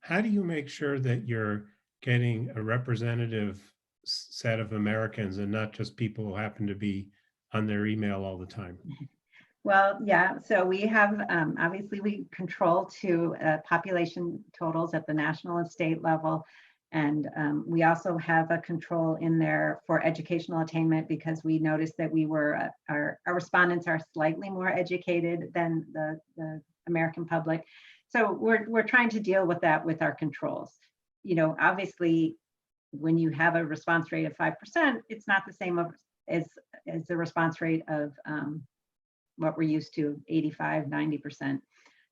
how do you make sure that you're getting a representative set of Americans and not just people who happen to be on their email all the time? Well, yeah, so we have, obviously we control to population totals at the national and state level. And we also have a control in there for educational attainment, because we noticed that our respondents are slightly more educated than the American public. So we're trying to deal with that with our controls. You know, obviously, when you have a response rate of 5%, it's not the same as the response rate of what we're used to, 85, 90%.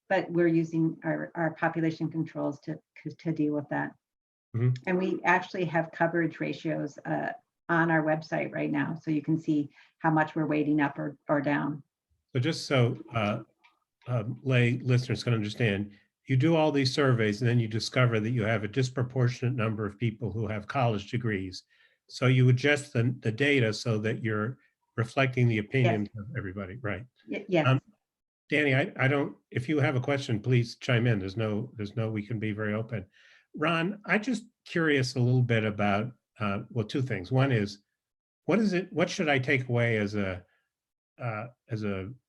But we're using our population controls to deal with that. Mm-hmm. And we actually have coverage ratios on our website right now, so you can see how much we're weighting up or down. So just so lay listeners can understand, you do all these surveys and then you discover that you have a disproportionate number of people who have college degrees. So you adjust the data so that you're reflecting the opinions of everybody, right? Yes. Danny, I don't, if you have a question, please chime in. We can be very open. Ron, I'm just curious a little bit about, well, two things. One is, what should I take away as a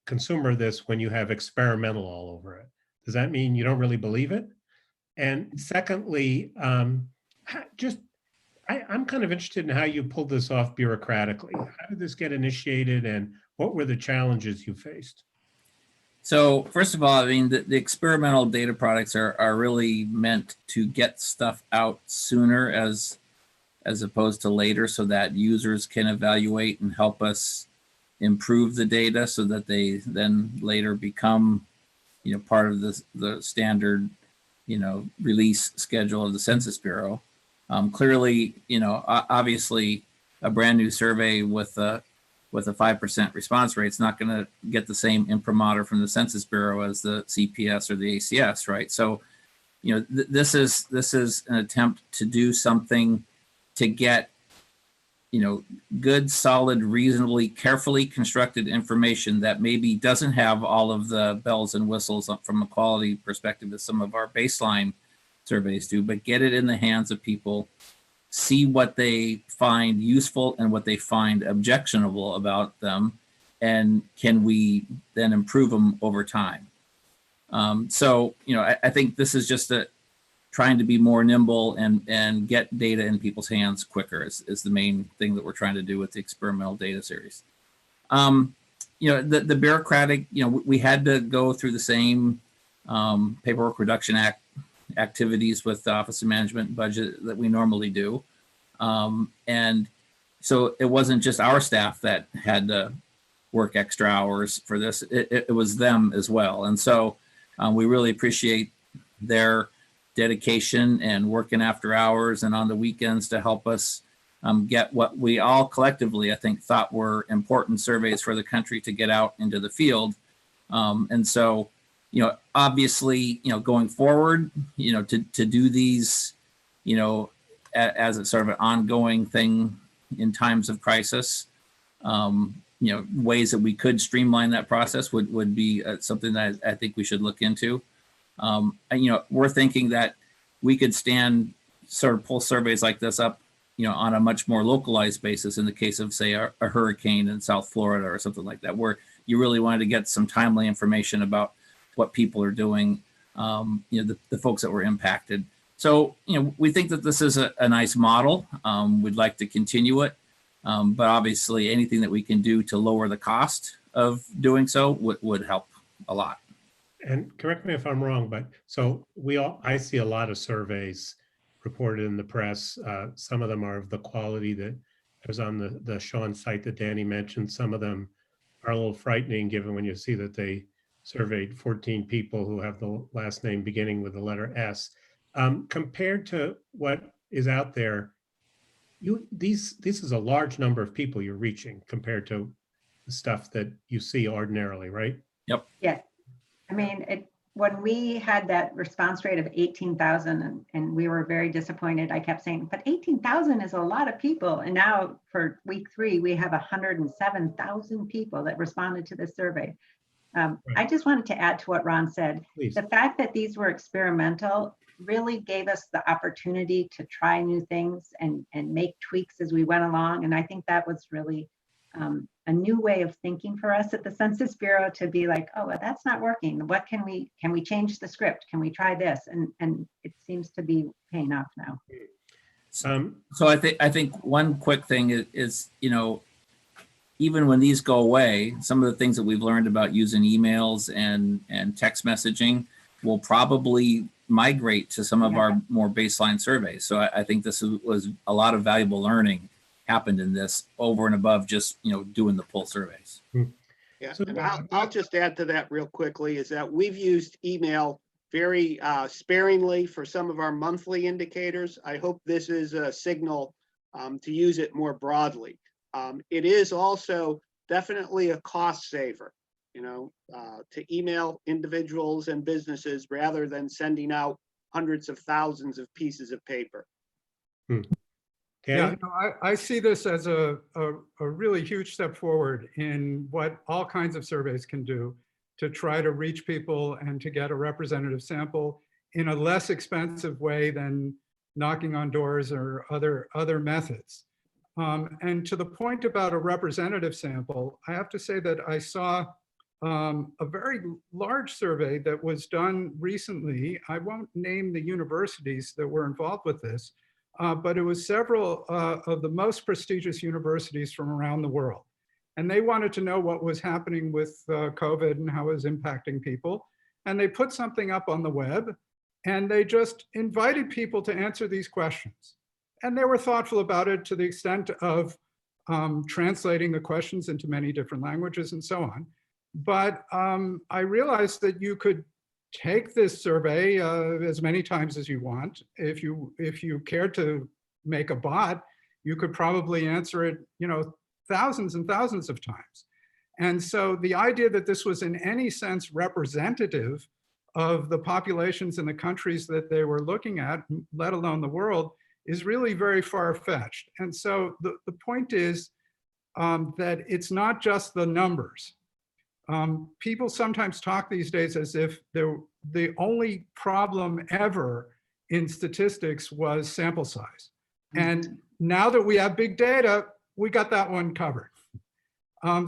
consumer of this when you have experimental all over it? Does that mean you don't really believe it? And secondly, I'm kind of interested in how you pulled this off bureaucratically. How did this get initiated, and what were the challenges you faced? So first of all, I mean, the experimental data products are really meant to get stuff out sooner as opposed to later, so that users can evaluate and help us improve the data so that they then later become, part of the standard, release schedule of the Census Bureau. Clearly, obviously a brand new survey with a 5% response rate is not going to get the same imprimatur from the Census Bureau as the CPS or the ACS, right? So, this is an attempt to do something to get, good, solid, reasonably, carefully constructed information that maybe doesn't have all of the bells and whistles from a quality perspective as some of our baseline surveys do, but get it in the hands of people, see what they find useful and what they find objectionable about them, and can we then improve them over time. So, I think this is just trying to be more nimble and get data in people's hands quicker is the main thing that we're trying to do with the experimental data series. the bureaucratic, we had to go through the same paperwork reduction activities with the Office of Management and Budget that we normally do. And so it wasn't just our staff that had to work extra hours for this, it was them as well. And so we really appreciate their dedication and working after hours and on the weekends to help us get what we all collectively, I think, thought were important surveys for the country to get out into the field. And so, obviously, going forward, to do these, as a sort of an ongoing thing in times of crisis, ways that we could streamline that process would be something that I think we should look into. We're thinking that we could sort of pull surveys like this up, on a much more localized basis in the case of, say, a hurricane in South Florida or something like that, where you really wanted to get some timely information about what people are doing, the folks that were impacted. So, we think that this is a nice model. We'd like to continue it. But obviously anything that we can do to lower the cost of doing so would help a lot. And correct me if I'm wrong, but so I see a lot of surveys reported in the press. Some of them are of the quality that was on the Sean site that Danny mentioned. Some of them are a little frightening given when you see that they surveyed 14 people who have the last name beginning with the letter S. Compared to what is out there, this is a large number of people you're reaching compared to the stuff that you see ordinarily, right? Yep. Yes. I mean, when we had that response rate of 18,000 and we were very disappointed, I kept saying, but 18,000 is a lot of people. And now for week 3, we have 107,000 people that responded to this survey. Right. I just wanted to add to what Ron said. Please. The fact that these were experimental really gave us the opportunity to try new things and make tweaks as we went along. And I think that was really a new way of thinking for us at the Census Bureau to be like, oh, well, that's not working. What can we change the script? Can we try this? And it seems to be paying off now. So I think one quick thing is, even when these go away, some of the things that we've learned about using emails and text messaging will probably migrate to some of our more baseline surveys. So I think this was a lot of valuable learning happened in this over and above just, doing the poll surveys. Yeah, and I'll just add to that real quickly is that we've used email very sparingly for some of our monthly indicators. I hope this is a signal to use it more broadly. It is also definitely a cost saver, to email individuals and businesses rather than sending out hundreds of thousands of pieces of paper. Yeah, no, I see this as a really huge step forward in what all kinds of surveys can do to try to reach people and to get a representative sample in a less expensive way than knocking on doors or other methods. And to the point about a representative sample, I have to say that I saw a very large survey that was done recently. I won't name the universities that were involved with this, but it was several of the most prestigious universities from around the world. And they wanted to know what was happening with COVID and how it was impacting people. And they put something up on the web and they just invited people to answer these questions. And they were thoughtful about it to the extent of translating the questions into many different languages and so on. But I realized that you could take this survey as many times as you want. If you care to make a bot, you could probably answer it, thousands and thousands of times. And so the idea that this was in any sense representative of the populations in the countries that they were looking at, let alone the world, is really very far-fetched. And so the point is that it's not just the numbers. People sometimes talk these days as if the only problem ever in statistics was sample size. And now that we have big data, we got that one covered.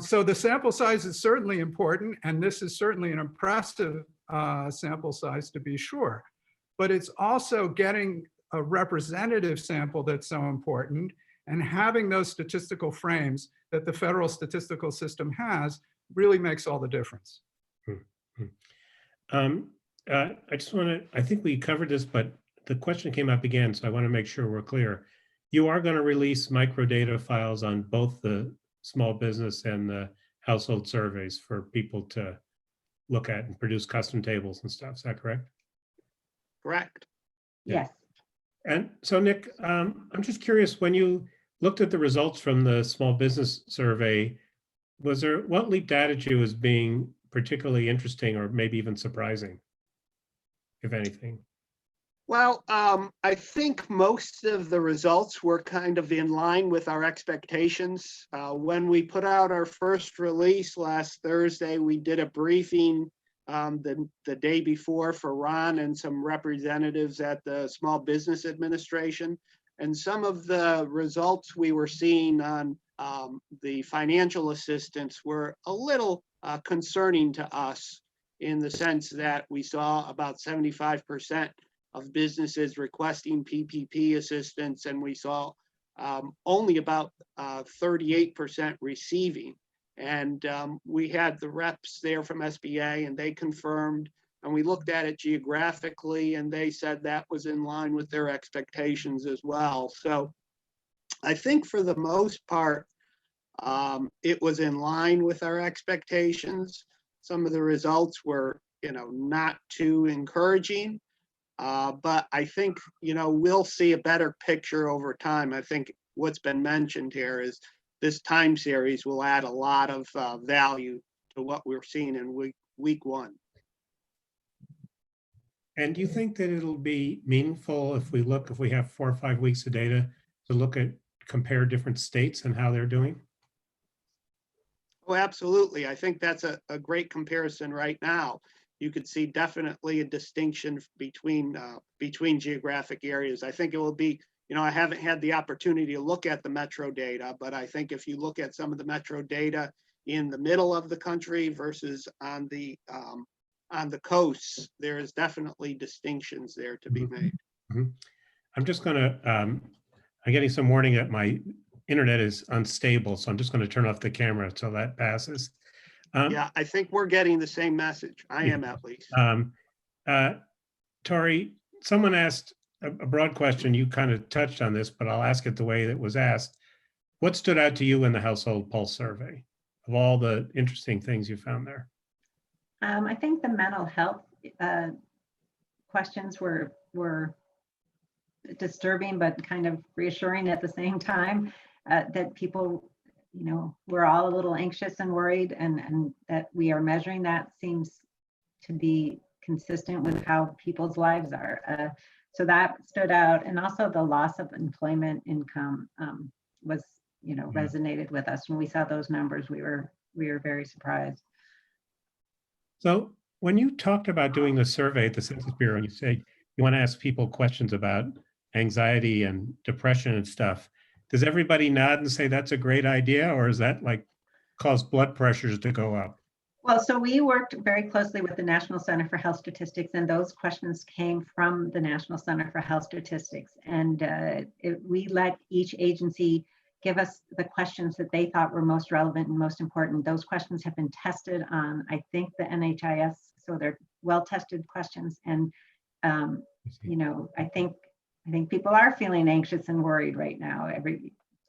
So the sample size is certainly important, and this is certainly an impressive sample size to be sure. But it's also getting a representative sample that's so important, and having those statistical frames that the federal statistical system has really makes all the difference. I just want to, I think we covered this, but the question came up again, so I want to make sure we're clear. You are going to release microdata files on both the small business and the household surveys for people to look at and produce custom tables and stuff. Is that correct? Correct. Yes. And so, Nick, I'm just curious, when you looked at the results from the small business survey, was there, what leaped out at you as being particularly interesting or maybe even surprising, if anything? Well, I think most of the results were kind of in line with our expectations. When we put out our first release last Thursday, we did a briefing the day before for Ron and some representatives at the Small Business Administration. And some of the results we were seeing on the financial assistance were a little concerning to us, in the sense that we saw about 75% of businesses requesting PPP assistance, and we saw only about 38% receiving. And we had the reps there from SBA, and they confirmed, and we looked at it geographically, and they said that was in line with their expectations as well. So I think for the most part, it was in line with our expectations. Some of the results were, not too encouraging, but I think, we'll see a better picture over time. I think what's been mentioned here is this time series will add a lot of value to what we're seeing in week one. And do you think that it'll be meaningful if we have 4 or 5 weeks of data to compare different states and how they're doing? Oh, absolutely. I think that's a great comparison right now. You could see definitely a distinction between geographic areas. I think it will be, I haven't had the opportunity to look at the metro data, but I think if you look at some of the metro data in the middle of the country versus on the coasts, there is definitely distinctions there to be made. Mm-hmm. I'm just going to, I'm getting some warning that my internet is unstable, so I'm just going to turn off the camera until that passes. Yeah, I think we're getting the same message. I am, at least. Tori, someone asked a broad question. You kind of touched on this, but I'll ask it the way that was asked. What stood out to you in the Household Pulse survey of all the interesting things you found there? I think the mental health questions were disturbing, but kind of reassuring at the same time, that people, we're all a little anxious and worried, and that we are measuring that seems to be consistent with how people's lives are. So that stood out. And also the loss of employment income was, resonated with us. When we saw those numbers, we were very surprised. So when you talked about doing the survey at the Census Bureau, and you say you want to ask people questions about anxiety and depression and stuff, does everybody nod and say that's a great idea, or is that cause blood pressures to go up? Well, so we worked very closely with the National Center for Health Statistics, and those questions came from the National Center for Health Statistics. And we let each agency give us the questions that they thought were most relevant and most important. Those questions have been tested on, I think, the NHIS, so they're well-tested questions. And, I think people are feeling anxious and worried right now.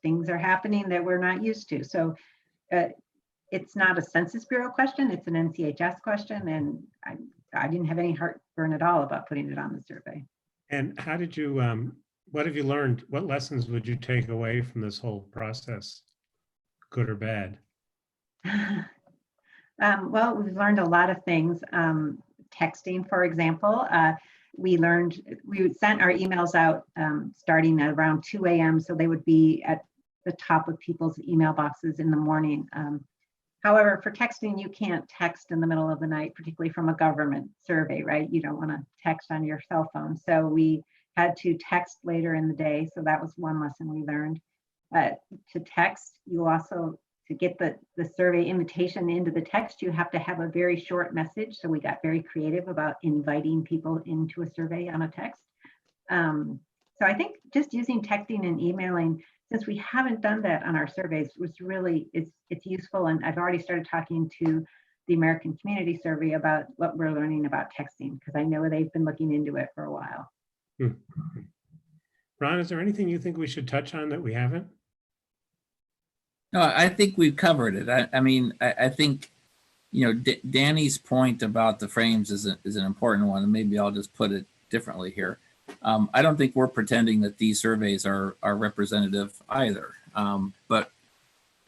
Things are happening that we're not used to. So it's not a Census Bureau question, it's an NCHS question. And I didn't have any heartburn at all about putting it on the survey. And how did you, what have you learned? What lessons would you take away from this whole process, good or bad? Well, we've learned a lot of things. Texting, for example, we sent our emails out starting at around 2 a.m. so they would be at the top of people's email boxes in the morning. However, for texting, you can't text in the middle of the night, particularly from a government survey, right? You don't want to text on your cell phone. So we had to text later in the day. So that was one lesson we learned. To text, you also, to get the survey invitation into the text, you have to have a very short message. So we got very creative about inviting people into a survey on a text. So I think just using texting and emailing, since we haven't done that on our surveys, was really, it's useful. And I've already started talking to the American Community Survey about what we're learning about texting, because I know they've been looking into it for a while. Ron, is there anything you think we should touch on that we haven't? No, I think we've covered it. I mean, I think, you know, Danny's point about the frames is an important one, and maybe I'll just put it differently here. I don't think we're pretending that these surveys are representative either, but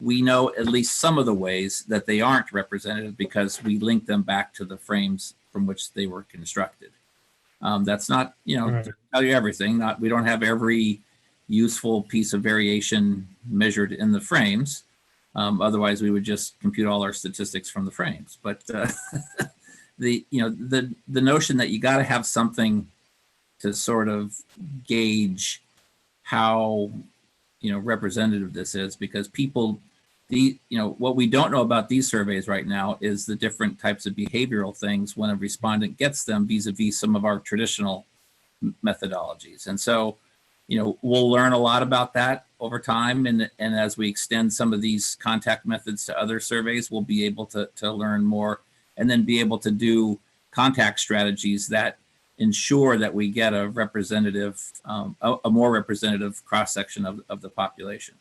we know at least some of the ways that they aren't representative because we link them back to the frames from which they were constructed. That's not, you know, Right. to tell you everything. We don't have every useful piece of variation measured in the frames. Otherwise, we would just compute all our statistics from the frames. But the notion that you got to have something to sort of gauge how, you know, representative this is, because people, what we don't know about these surveys right now is the different types of behavioral things when a respondent gets them vis-a-vis some of our traditional methodologies. And so, you know, we'll learn a lot about that over time. And as we extend some of these contact methods to other surveys, we'll be able to learn more and then be able to do contact strategies that ensure that we get a representative, a more representative cross-section of the population.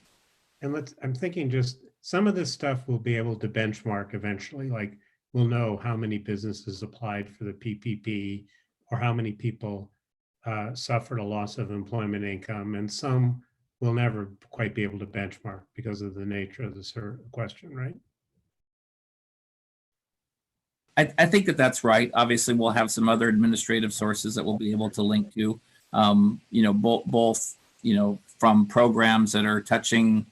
And I'm thinking just some of this stuff we'll be able to benchmark eventually, like we'll know how many businesses applied for the PPP or how many people suffered a loss of employment income, and some will never quite be able to benchmark because of the nature of the question, right? I think that's right. Obviously, we'll have some other administrative sources that we'll be able to link to, you know, both, you know, from programs that are touching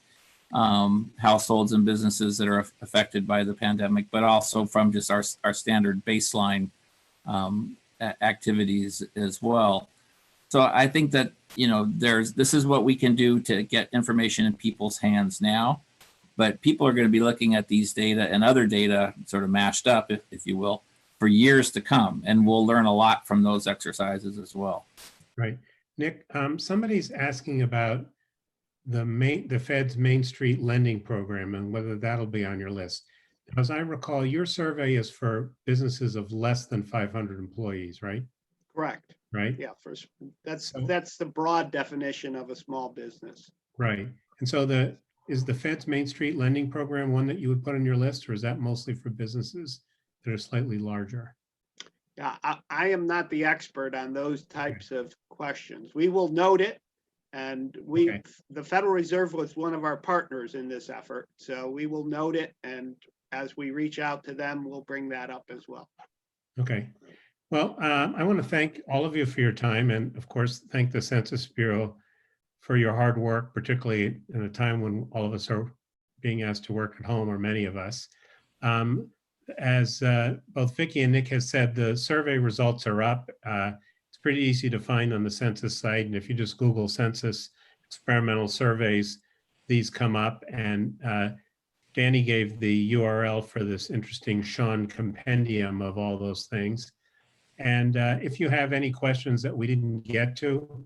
households and businesses that are affected by the pandemic, but also from just our standard baseline activities as well. So I think that, you know, this is what we can do to get information in people's hands now, but people are going to be looking at these data and other data sort of mashed up, if you will, for years to come. And we'll learn a lot from those exercises as well. Right. Nick, somebody's asking about the Fed's Main Street lending program and whether that'll be on your list. As I recall, your survey is for businesses of less than 500 employees, right? Correct. Right. Yeah, that's the broad definition of a small business. Right. And so is the Fed's Main Street lending program one that you would put on your list, or is that mostly for businesses that are slightly larger? Yeah, I am not the expert on those types of questions. We will note it, and the Federal Reserve was one of our partners in this effort, so we will note it, and as we reach out to them, we'll bring that up as well. Okay. Well, I want to thank all of you for your time, and of course, thank the Census Bureau for your hard work, particularly in a time when all of us are being asked to work at home, or many of us. As both Vicki and Nick has said, the survey results are up. It's pretty easy to find on the census site. And if you just Google census experimental surveys, these come up. And Danny gave the URL for this interesting Sean compendium of all those things. And if you have any questions that we didn't get to,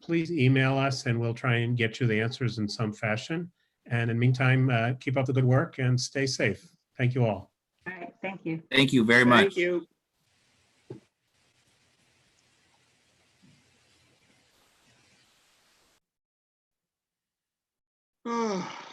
please email us and we'll try and get you the answers in some fashion. And in the meantime, keep up the good work and stay safe. Thank you all. All right, thank you. Thank you very much. Thank you. Oh.